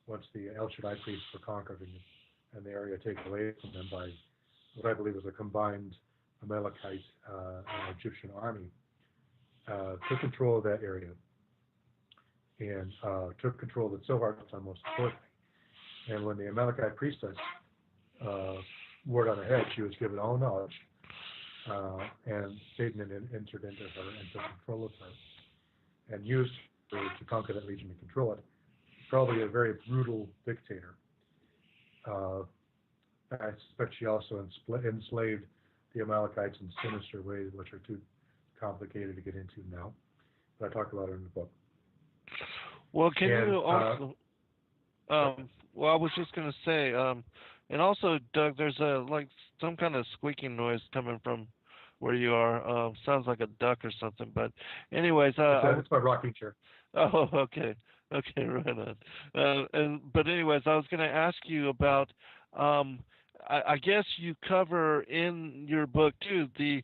once the El Shaddai priests were conquered and the area taken away from them by what I believe was a combined Amalekite and Egyptian army, took control of that area and took control of the Zohar, most importantly. And when the Amalekite priestess word on her head, she was given all knowledge, and Satan entered into her and took control of her and used her to conquer that region and control it. Probably a very brutal dictator. I suspect she also enslaved the Amalekites in sinister ways, which are too complicated to get into now. But I talk about it in the book. Well, can you also? Well, I was just going to say, and also, Doug, there's like some kind of squeaking noise coming from where you are. Sounds like a duck or something. But anyways, it's my rocking chair. Oh, okay, right on. But anyways, I was going to ask you about. I guess you cover in your book too the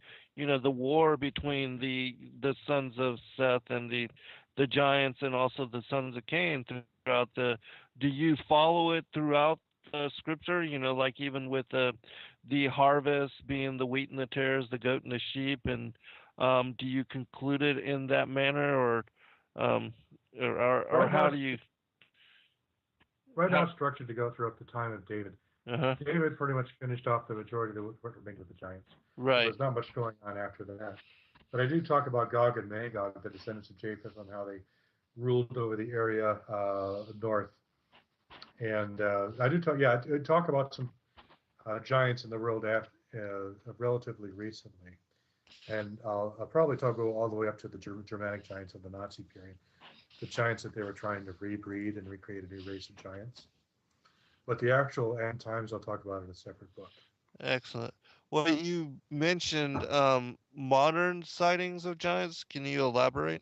war between the sons of Seth and the giants and also the sons of Cain throughout do you follow it throughout the scripture, like even with the harvest being the wheat and the tares, the goat and the sheep, and do you conclude it in that manner, or how do you? Right now it's structured to go throughout the time of David. David pretty much finished off the majority of what remained with the giants. Right. There's not much going on after that. But I do talk about Gog and Magog, the descendants of Japheth, and how they ruled over the area north And I do talk, yeah, I talk about some giants in the world relatively recently. And I'll probably talk all the way up to the Germanic giants of the Nazi period, the giants that they were trying to rebreed and recreate a new race of giants. But the actual end times, I'll talk about in a separate book. Excellent. Well, you mentioned modern sightings of giants. Can you elaborate?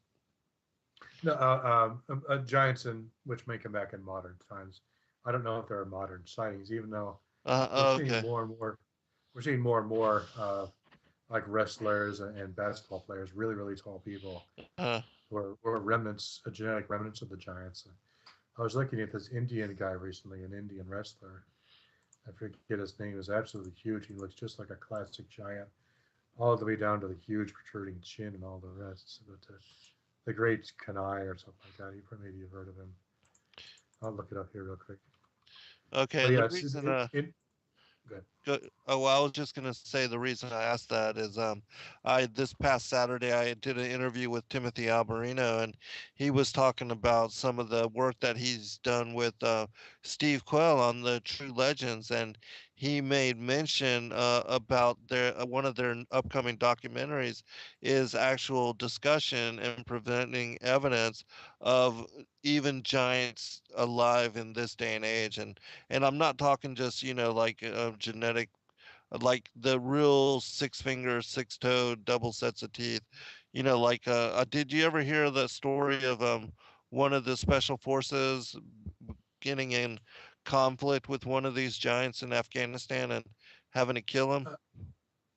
No, giants in which may come back in modern times. I don't know if there are modern sightings, even though we're seeing Okay. more and more. We're seeing more and more like wrestlers and basketball players, really, really tall people Uh, who are remnants, genetic remnants of the giants. I was looking at this Indian guy recently, an Indian wrestler. I forget his name. He was absolutely huge. He looks just like a classic giant, all the way down to the huge protruding chin and all the rest. But the great Kanai or something like that. Maybe you've heard of him. I'll look it up here real quick. okay. But And yeah, the it's reason good. Oh, well, I was just gonna say the reason I asked that is I this past Saturday I did an interview with Timothy Alberino, and he was talking about some of the work that he's done with Steve Quell on the True Legends, and he made mention about their one of their upcoming documentaries is actual discussion and presenting evidence of even giants alive in this day and age, and I'm not talking just, like genetic, like the real six finger, six toe, double sets of teeth. Like did you ever hear the story of one of the special forces getting in conflict with one of these giants in Afghanistan and having to kill him? Uh,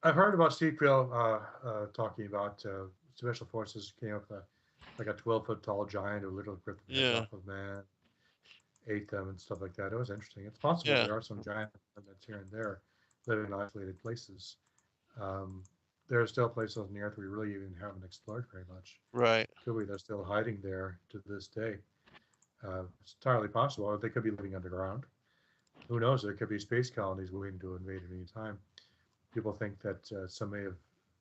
I've heard about Steve Creel talking about special forces came up with like a 12-foot tall giant who literally ripped the heads Yeah, off of man, ate them and stuff like that. It was interesting. It's possible yeah, there are some giant that's here and there live in isolated places. Um, there are still places on the earth we really even haven't explored very much. right. Could be they're still hiding there to this day. It's entirely possible. They could be living underground. Who knows? There could be space colonies waiting to invade at any time. People think that some may have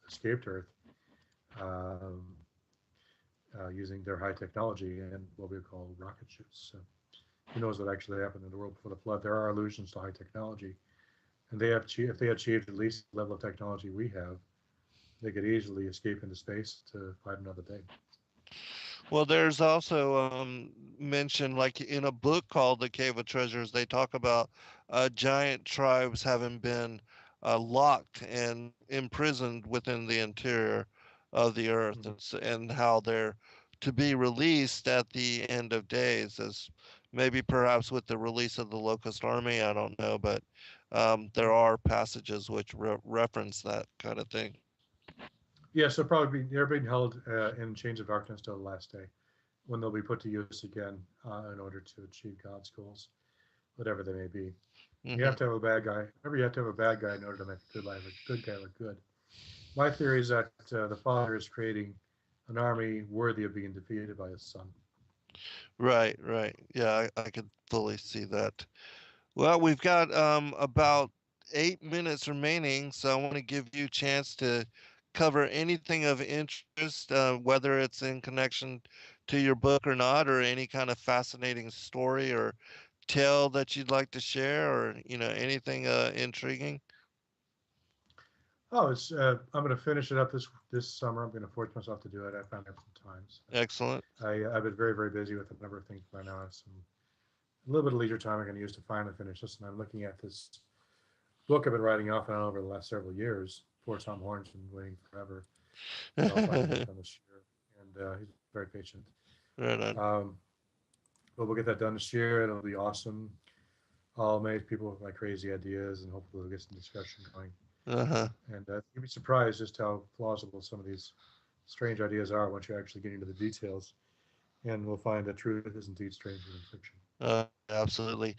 escaped Earth um, using their high technology and what we call rocket ships. So who knows what actually happened in the world before the flood? There are allusions to high technology, and if they achieved at least the level of technology we have, they could easily escape into space to fight another day. Well, there's also mention, like in a book called The Cave of Treasures, they talk about giant tribes having been locked and imprisoned within the interior of the earth, Mm-hmm. and how they're to be released at the end of days, as maybe perhaps with the release of the Locust Army. I don't know, but there are passages which reference that kind of thing. Yeah, so probably they're being held in chains of darkness till the last day, when they'll be put to use again in order to achieve God's goals, whatever they may be. You Hmm. have to have a bad guy. Remember, you have to have a bad guy in order to make a good guy look good. My theory is that the father is creating an army worthy of being defeated by his son. Right, right. Yeah, I could fully see that. Well, we've got about 8 minutes remaining, so I want to give you a chance to cover anything of interest, whether it's in connection to your book or not, or any kind of fascinating story or tale that you'd like to share, or anything intriguing. Oh, it's I'm going to finish it up this summer. I'm going to force myself to do it. I found out some time. Excellent. So I've been very very busy with a number of things right now. I have a little bit of leisure time I'm going to use to finally finish this, and I'm looking at this book I've been writing off and on over the last several years. Poor Tom Horn's been waiting forever, but I'll finally get it done this year, and he's very patient. Right on. Um, but we'll get that done this year. It'll be awesome. I'll amaze people with my crazy ideas, and hopefully we'll get some discussion going. Uh-huh. And you'll be surprised just how plausible some of these strange ideas are once you actually get into the details. And we'll find that truth is indeed stranger than fiction. Absolutely.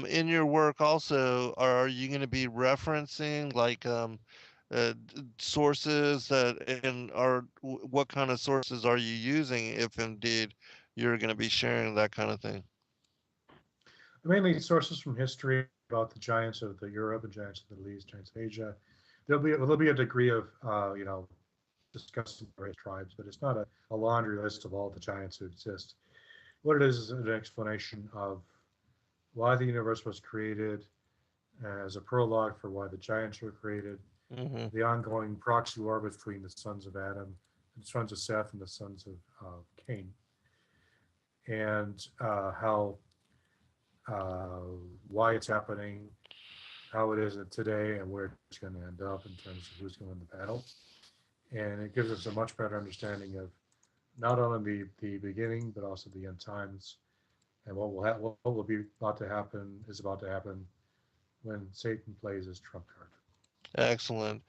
In your work also, are you going to be referencing like sources that and what kind of sources are you using if indeed you're going to be sharing that kind of thing? Mainly sources from history about the giants of the Europe and giants of the Middle East, giants of Asia. There'll be a degree of discussing various tribes, but it's not a laundry list of all the giants who exist. What it is an explanation of why the universe was created, as a prologue for why the giants were created, Mm-hmm. the ongoing proxy war between the sons of Adam, the sons of Seth, and the sons of Cain, and how why it's happening, how it is today, and where it's going to end up in terms of who's going to win the battle. And it gives us a much better understanding of not only the beginning but also the end times, and what will be about to happen is about to happen when Satan plays his trump card. Excellent.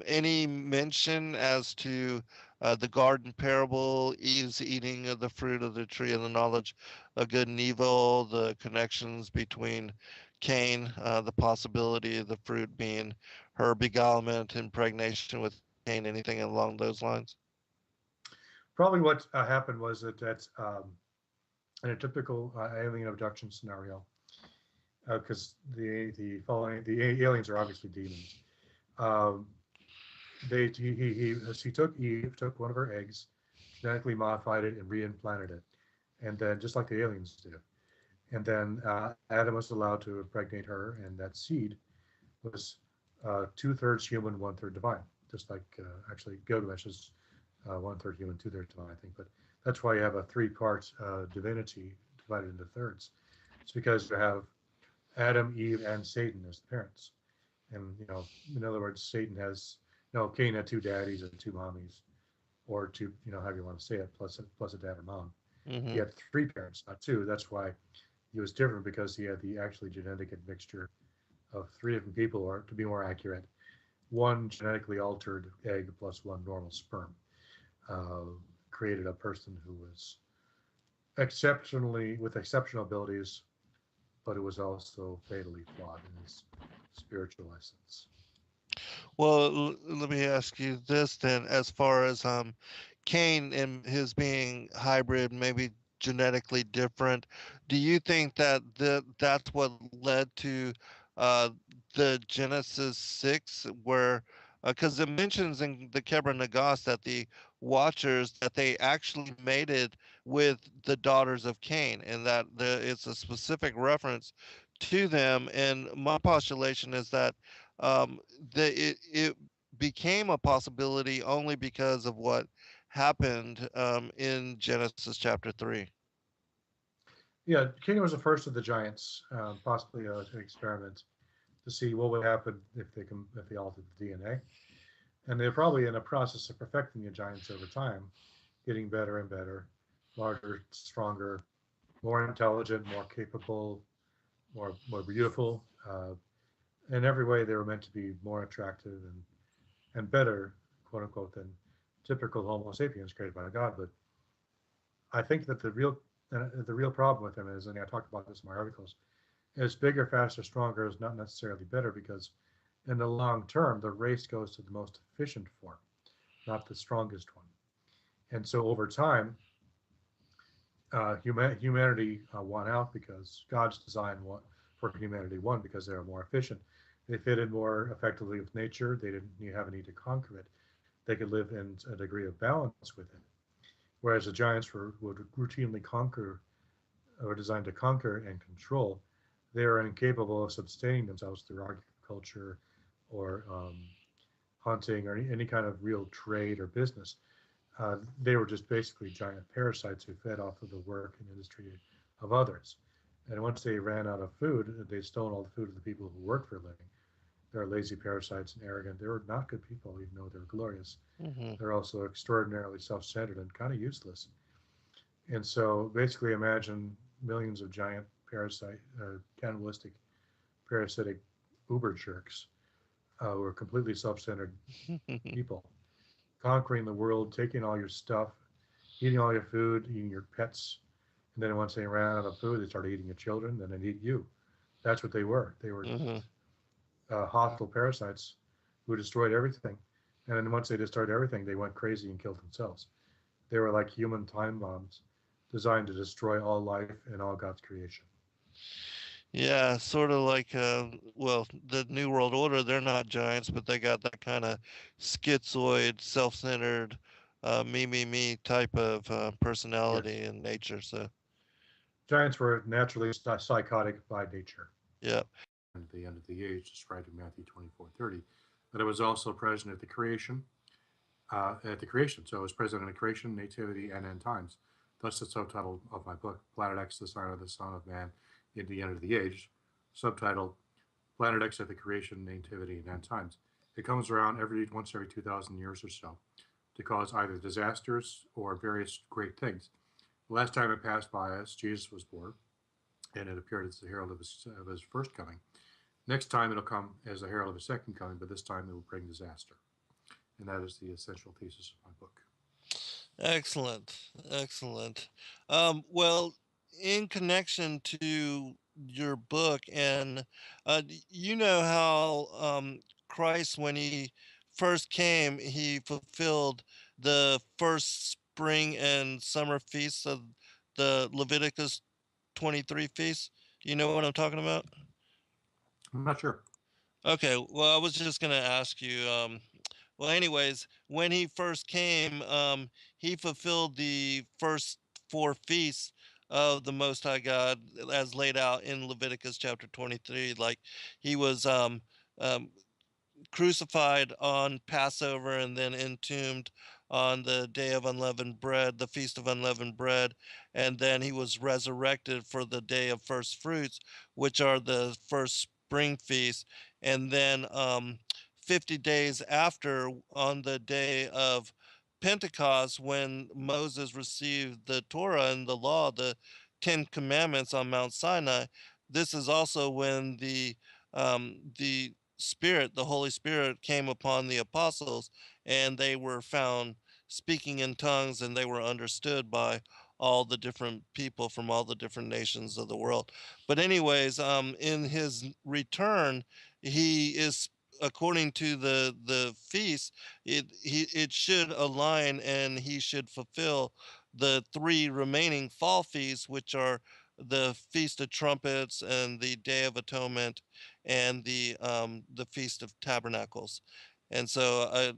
Any mention as to the garden parable, Eve's eating of the fruit of the tree of the knowledge of good and evil, the connections between Cain, the possibility of the fruit being her beguilement, impregnation with Cain, anything along those lines? Probably what happened was that in a typical alien abduction scenario, because the aliens are obviously demons. Um, he took Eve, took one of her eggs, genetically modified it, and reimplanted it, and then just like the aliens do, and then Adam was allowed to impregnate her, and that seed was 2/3 human, 1/3 divine, just like actually Gilgamesh is 1/3 human, 2/3 divine, I think. But that's why you have a three-part divinity divided into thirds. It's because you have Adam, Eve, and Satan as the parents. And in other words, Satan has Cain had two daddies or two mommies, or two, however you want to say it, plus a dad or mom. He Mm-hmm. had three parents, not two. That's why he was different, because he had the actually genetic admixture of three different people, or to be more accurate, one genetically altered egg plus one normal sperm. Uh, Created a person who was exceptionally with exceptional abilities, but who was also fatally flawed in his spiritual essence. Well, let me ask you this then, as far as Cain and his being hybrid, maybe genetically different, do you think that that's what led to uh, the Genesis 6, where because it mentions in the Kebra Nagas that the Watchers that they actually mated with the daughters of Cain, and that it's a specific reference to them. And my postulation is that um, it became a possibility only because of what happened in Genesis chapter 3. Yeah, Cain was the first of the giants, possibly an experiment to see what would happen if they altered the DNA. And they're probably in a process of perfecting the giants over time, getting better and better, larger, stronger, more intelligent, more capable, more beautiful. In every way, they were meant to be more attractive and better, quote unquote, than typical Homo sapiens created by God. But I think that the real problem with them is, and I talked about this in my articles, is bigger, faster, stronger is not necessarily better, because in the long term, the race goes to the most efficient form, not the strongest one. And so over time, humanity won out because God's design for humanity won because they were more efficient. They fitted more effectively with nature. They didn't have a need to conquer it. They could live in a degree of balance with it. Whereas the giants would routinely conquer, or designed to conquer and control, they are incapable of sustaining themselves through agriculture or hunting or any kind of real trade or business. They were just basically giant parasites who fed off of the work and industry of others. And once they ran out of food, they stole all the food of the people who worked for a living. They're lazy parasites and arrogant. They were not good people, even though they're glorious. Hmm. They're also extraordinarily self-centered and kind of useless. And so basically imagine millions of giant cannibalistic, parasitic uber jerks who are completely self-centered people, conquering the world, taking all your stuff, eating all your food, eating your pets. And then once they ran out of food, they started eating your children, then they'd eat you. That's what they were. They were Hmm. hostile parasites who destroyed everything. And then once they destroyed everything, they went crazy and killed themselves. They were like human time bombs designed to destroy all life and all God's creation. Yeah, sort of like, well, the New World Order, they're not giants, but they got that kind of schizoid, self centered, me type of Yes. personality and nature. So, Giants were naturally psychotic by nature. Yeah. And at the end of the age, described in Matthew 24:30, but it was also present at the creation. So it was present in the creation, nativity, and end times. Thus, the subtitle of my book, Planet X, the sign of the Son of Man in the End of the Age, subtitled Planet X at the creation, nativity, and end times. It comes around once every 2,000 years or so to cause either disasters or various great things. The last time it passed by us, Jesus was born, and it appeared as the herald of his first coming. Next time it'll come as the herald of his second coming, but this time it will bring disaster. And that is the essential thesis of my book. Excellent. Excellent. Well, in connection to your book, and you know how Christ, when he first came, he fulfilled the first spring and summer feasts of the Leviticus 23 feasts. Do you know what I'm talking about? I'm not sure. Okay, well, I was just gonna ask you. Well, anyways, when he first came, he fulfilled the first four feasts of the Most High God as laid out in Leviticus chapter 23. Like he was um, crucified on Passover and then entombed on the day of unleavened bread, the feast of unleavened bread, and then he was resurrected for the day of first fruits, which are the first spring feast, and then 50 days after, on the day of Pentecost, when Moses received the Torah and the law, the Ten Commandments on Mount Sinai. This is also when the Spirit, the Holy Spirit, came upon the apostles, and they were found speaking in tongues, and they were understood by all the different people from all the different nations of the world. But anyways, in his return, he is, according to the feast, it should align, and he should fulfill the three remaining fall feasts, which are the Feast of Trumpets and the Day of Atonement and the Feast of Tabernacles. And so,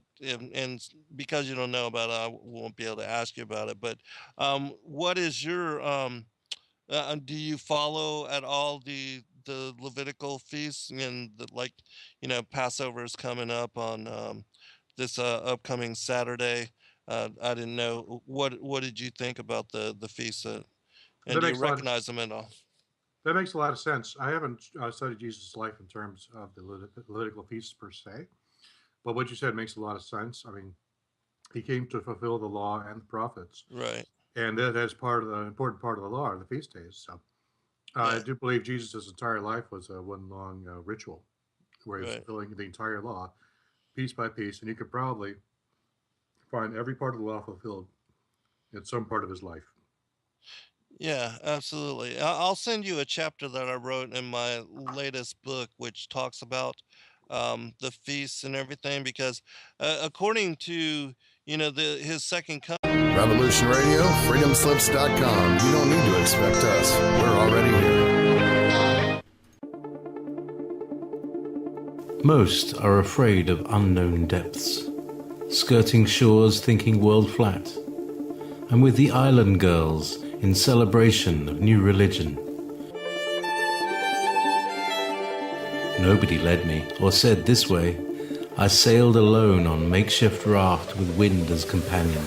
because you don't know about it, I won't be able to ask you about it. But what is your do you follow at all the Levitical feasts, and like, Passover is coming up on this upcoming Saturday? I didn't know what did you think about the feasts, and That do you makes a lot. recognize them at all? That makes a lot of sense. I haven't studied Jesus' life in terms of the Levitical feasts per se, but what you said makes a lot of sense. I mean, he came to fulfill the law and the prophets, Right. and that's part of the important part of the law are the feast days. So I Yeah. do believe Jesus' entire life was a one long ritual where he was Right. fulfilling the entire law piece by piece, and you could probably find every part of the law fulfilled in some part of his life. Yeah, absolutely. I'll send you a chapter that I wrote in my latest book, which talks about the feasts and everything, because according to his second coming. Revolution Radio, freedomslips.com. You don't need to expect us. We're already here. Most are afraid of unknown depths, skirting shores thinking world flat, and with the island girls in celebration of new religion. Nobody led me or said this way. I sailed alone on makeshift raft with wind as companion.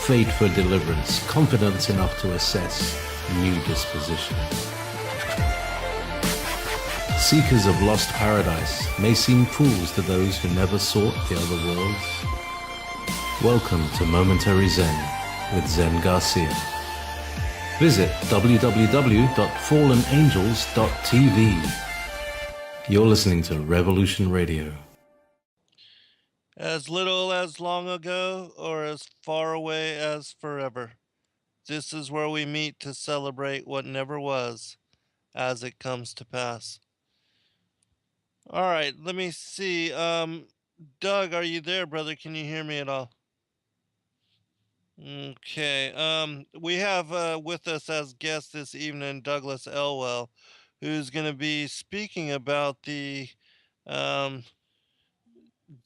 Fate for deliverance, confidence enough to assess new disposition. Seekers of lost paradise may seem fools to those who never sought the other worlds. Welcome to Momentary Zen with Zen Garcia. Visit www.fallenangels.tv. You're listening to Revolution Radio. As little as long ago, or as far away as forever, this is where we meet to celebrate what never was, as it comes to pass. All right, let me see. Doug, are you there, brother? Can you hear me at all? Okay. We have with us as guest this evening Douglas Elwell, who's going to be speaking about the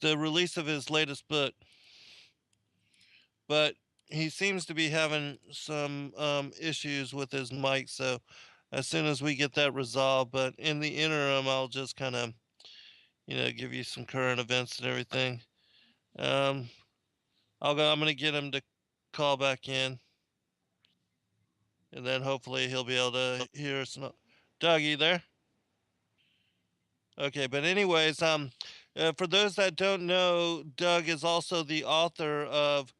release of his latest book. but he seems to be having some issues with his mic. So as soon as we get that resolved, but in the interim, I'll just kind of, give you some current events and everything. Um, I'm gonna get him to call back in, and then hopefully he'll be able to hear us. Doug, you there? Okay, but anyways, for those that don't know, Doug is also the author of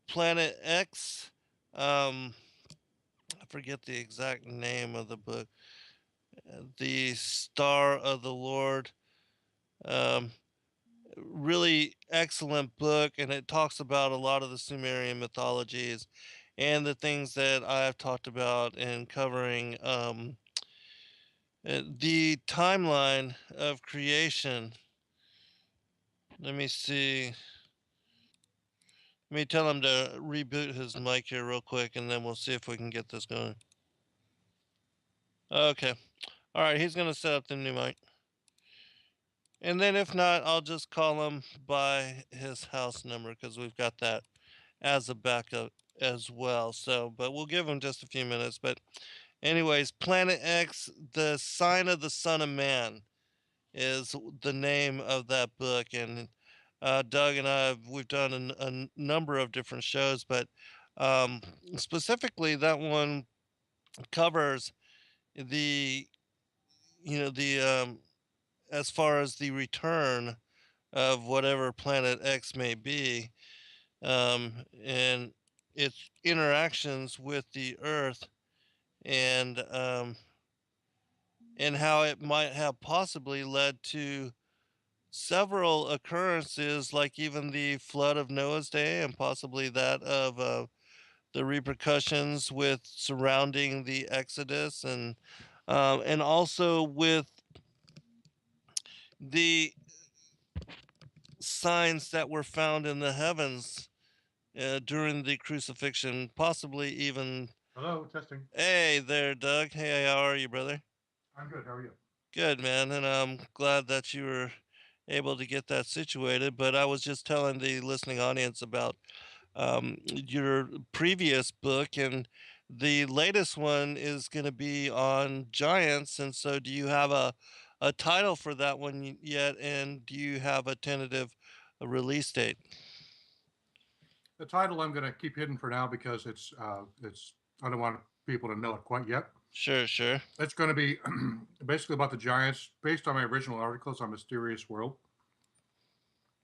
Planet X. I forget the exact name of the book. The Star of the Lord. Um, Really excellent book, and it talks about a lot of the Sumerian mythologies and the things that I've talked about in covering the timeline of creation. Let me see. Let me tell him to reboot his mic here real quick, and then we'll see if we can get this going. Okay. All right, he's going to set up the new mic. And then if not, I'll just call him by his house number because we've got that as a backup as well. So, but we'll give him just a few minutes. But anyways, Planet X, the sign of the Son of Man is the name of that book. And Doug and we've done a number of different shows, but um, specifically that one covers the, the as far as the return of whatever Planet X may be, and its interactions with the Earth, and and how it might have possibly led to several occurrences, like even the flood of Noah's day, and possibly that of the repercussions with surrounding the Exodus, and also with the signs that were found in the heavens during the crucifixion, possibly even. Hello, testing. Hey there, Doug. Hey, how are you, brother? I'm good. How are you? Good, man. And I'm glad that you were able to get that situated. But I was just telling the listening audience about your previous book, and the latest one is going to be on giants. And so, do you have a title for that one yet? And do you have a tentative release date? The title I'm going to keep hidden for now because it's I don't want people to know it quite yet. Sure, sure. It's going to be basically about the giants, based on my original articles on Mysterious World,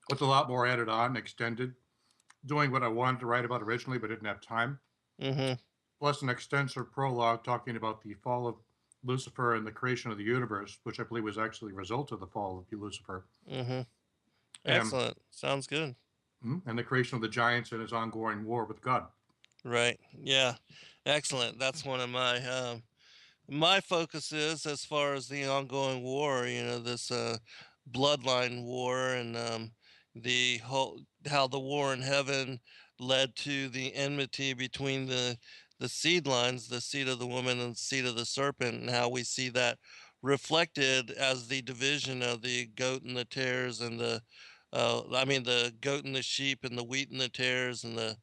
with a lot more added on and extended, doing what I wanted to write about originally but didn't have time. Mm-hmm. Plus an extensive prologue talking about the fall of Lucifer and the creation of the universe, which I believe was actually a result of the fall of Lucifer. Mm-hmm. And, Excellent. Sounds good. and the creation of the giants and his ongoing war with God. Right. Yeah. Excellent. That's one of my focus is as far as the ongoing war, this bloodline war, and the whole how the war in heaven led to the enmity between the seed lines, the seed of the woman and the seed of the serpent, and how we see that reflected as the division of the goat and the tares, and the goat and the sheep, and the wheat and the tares, and the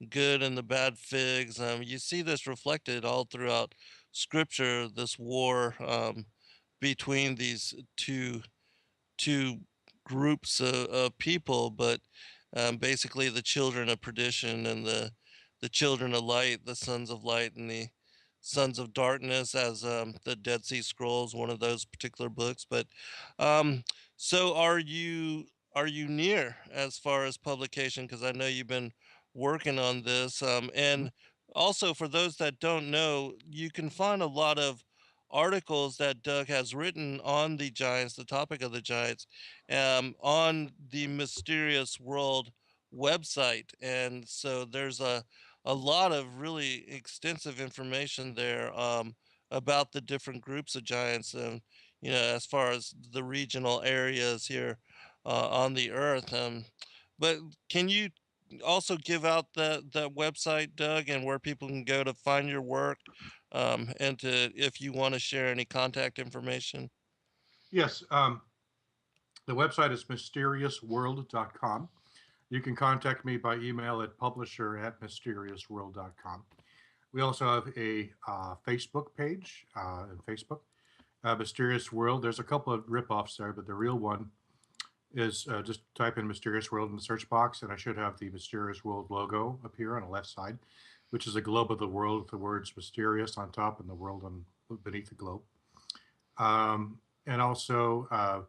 good and the bad figs. You see this reflected all throughout scripture, this war between these two groups of people, but basically the children of perdition and the children of light, the sons of light and the sons of darkness, as the Dead Sea Scrolls, one of those particular books. But um, so are you near as far as publication? Because I know you've been working on this, and also for those that don't know, you can find a lot of articles that Doug has written on the giants, the topic of the giants, on the Mysterious World website. And so there's a lot of really extensive information there about the different groups of giants, and as far as the regional areas here on the earth. But can you also give out the website, Doug, and where people can go to find your work, and to if you want to share any contact information? Yes, the website is mysteriousworld.com. You can contact me by email at publisher@mysteriousworld.com. We also have a Facebook page in Facebook, Mysterious World. There's a couple of ripoffs there, but the real one is just type in Mysterious World in the search box, and I should have the Mysterious World logo appear on the left side, which is a globe of the world with the words mysterious on top and the world on beneath the globe. And also, I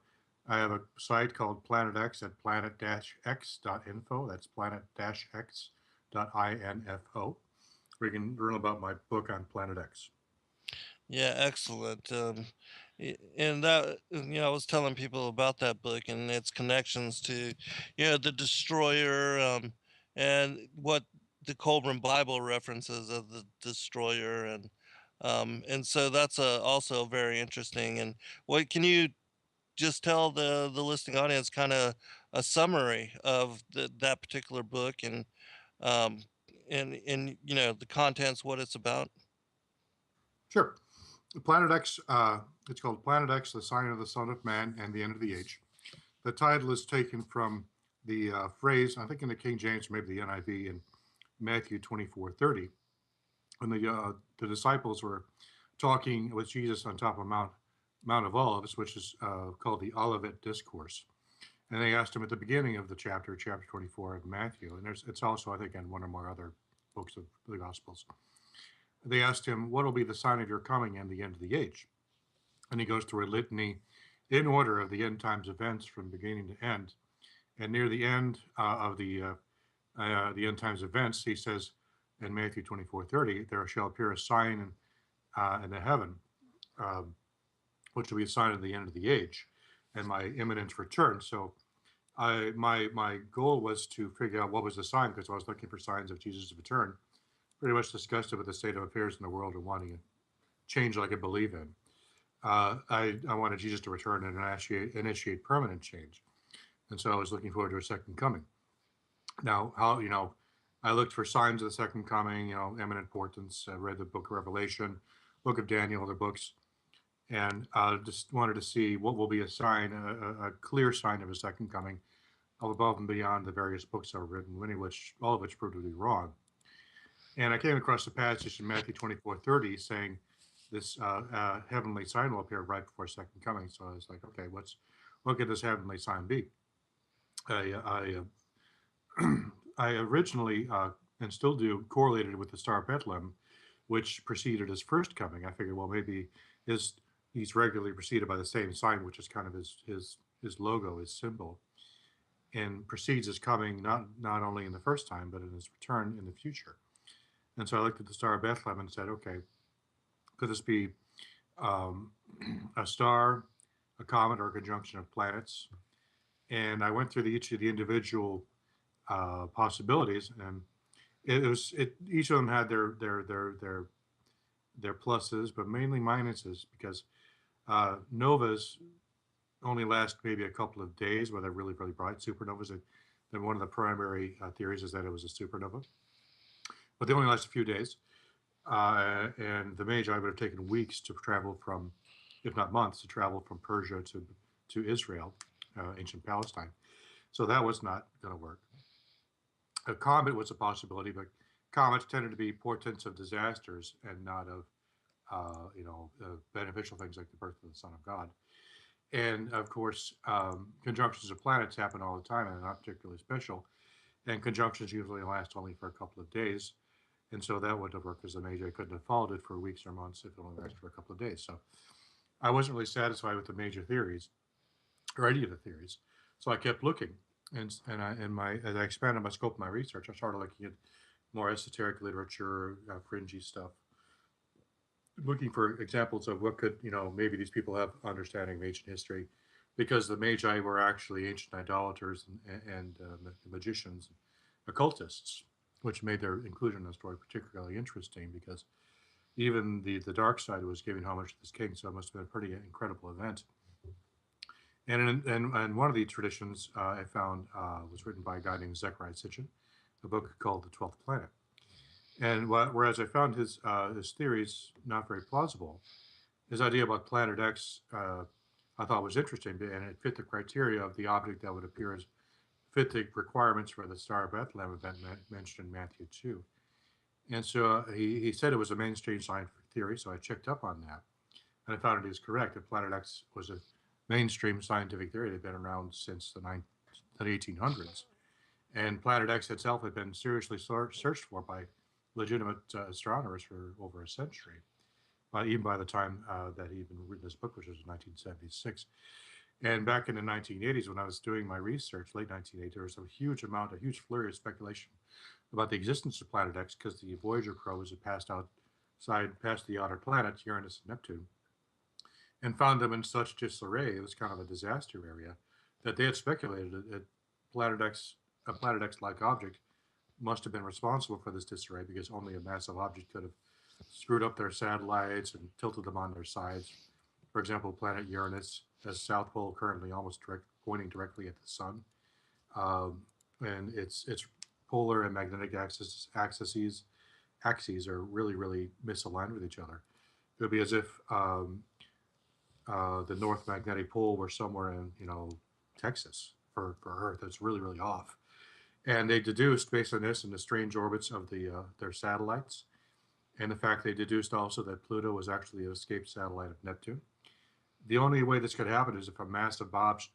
have a site called Planet X at planet-x.info. That's planet-x.info, where you can learn about my book on Planet X. Yeah, excellent. And that, I was telling people about that book and its connections to, the destroyer, and what the Colburn Bible references of the destroyer, and so that's also very interesting. And what can you just tell the listening audience kind of a summary of that particular book, um, and the contents, what it's about? Sure. Planet X, it's called Planet X, the Sign of the Son of Man and the End of the Age. The title is taken from the phrase, I think in the King James, or maybe the NIV, in Matthew 24:30, when the disciples were talking with Jesus on top of Mount of Olives, which is called the Olivet Discourse. And they asked him at the beginning of the chapter 24 of Matthew, and it's also, I think, in one or more other books of the Gospels. They asked him, what will be the sign of your coming and the end of the age? And he goes through a litany in order of the end times events from beginning to end. And near the end of the end times events, he says in Matthew 24:30, there shall appear a sign in the heaven, which will be a sign of the end of the age and my imminent return. So my goal was to figure out what was the sign, because I was looking for signs of Jesus' return, pretty much disgusted with the state of affairs in the world and wanting a change I could believe in. I wanted Jesus to return and initiate permanent change. And so I was looking forward to a second coming. Now, I looked for signs of the second coming, imminent portents. I read the book of Revelation, book of Daniel, other books, and just wanted to see what will be a sign, a clear sign of a second coming, above and beyond the various books that were written, all of which proved to be wrong. And I came across a passage in Matthew 24:30 saying this heavenly sign will appear right before second coming. So I was like, okay, what could this heavenly sign be? I originally, and still do, correlated with the Star of Bethlehem, which preceded his first coming. I figured, well, maybe he's regularly preceded by the same sign, which is kind of his logo, his symbol, and precedes his coming not only in the first time, but in his return in the future. And so I looked at the Star of Bethlehem and said, okay, could this be a star, a comet, or a conjunction of planets? And I went through each of the individual possibilities, and each of them had their pluses, but mainly minuses, because novas only last maybe a couple of days, where they're really, really bright. Supernovas, then one of the primary theories is that it was a supernova, but they only last a few days. And the Magi would have taken weeks to travel from, if not months, to travel from Persia to Israel, ancient Palestine. So that was not going to work. A comet was a possibility, but comets tended to be portents of disasters and not of, beneficial things like the birth of the Son of God. And of course, conjunctions of planets happen all the time and they're not particularly special. And conjunctions usually last only for a couple of days. And so that wouldn't have worked, because the Magi couldn't have followed it for weeks or months if it only lasted for a couple of days. So I wasn't really satisfied with the major theories or any of the theories. So I kept looking, as I expanded my scope of my research, I started looking at more esoteric literature, fringy stuff, looking for examples of what could, maybe these people have understanding of ancient history, because the Magi were actually ancient idolaters and magicians, occultists, which made their inclusion in the story particularly interesting, because even the dark side was giving homage to this king, so it must have been a pretty incredible event. And one of the traditions I found was written by a guy named Zechariah Sitchin, a book called The 12th Planet. And whereas I found his theories not very plausible, his idea about Planet X I thought was interesting, and it fit the criteria of the object that would appear as fit the requirements for the Star of Bethlehem event mentioned in Matthew 2. And so he said it was a mainstream scientific theory, so I checked up on that. And I found it is correct that Planet X was a mainstream scientific theory that had been around since the 1800s. And Planet X itself had been seriously searched for by legitimate astronomers for over a century, even by the time that he even written this book, which was in 1976. And back in the 1980s, when I was doing my research, late 1980s, there was a huge flurry of speculation about the existence of Planet X because the Voyager probes had passed past the outer planets, Uranus and Neptune, and found them in such disarray. It was kind of a disaster area that they had speculated that Planet X, a Planet X-like object, must have been responsible for this disarray because only a massive object could have screwed up their satellites and tilted them on their sides. For example, planet Uranus has south pole currently pointing directly at the sun, and its polar and magnetic axes are really misaligned with each other. It would be as if the North Magnetic Pole were somewhere in Texas for Earth. It's really off. And they deduced based on this and the strange orbits of their satellites, and the fact they deduced also that Pluto was actually an escaped satellite of Neptune. The only way this could happen is if a massive object,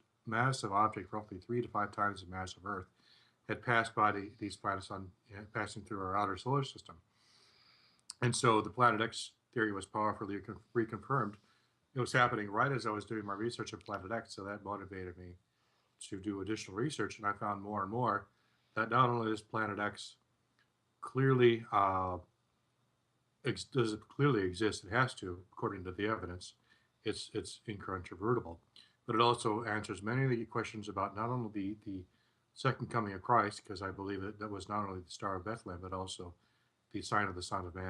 roughly 3 to 5 times the mass of Earth, had passed by these planets passing through our outer solar system. And so the Planet X theory was powerfully reconfirmed. It was happening right as I was doing my research on Planet X, so that motivated me to do additional research, and I found more and more that not only does Planet X clearly exist, it has to, according to the evidence. It's incontrovertible, but it also answers many of the questions about not only the second coming of Christ, because I believe that was not only the Star of Bethlehem, but also the sign of the Son of Man.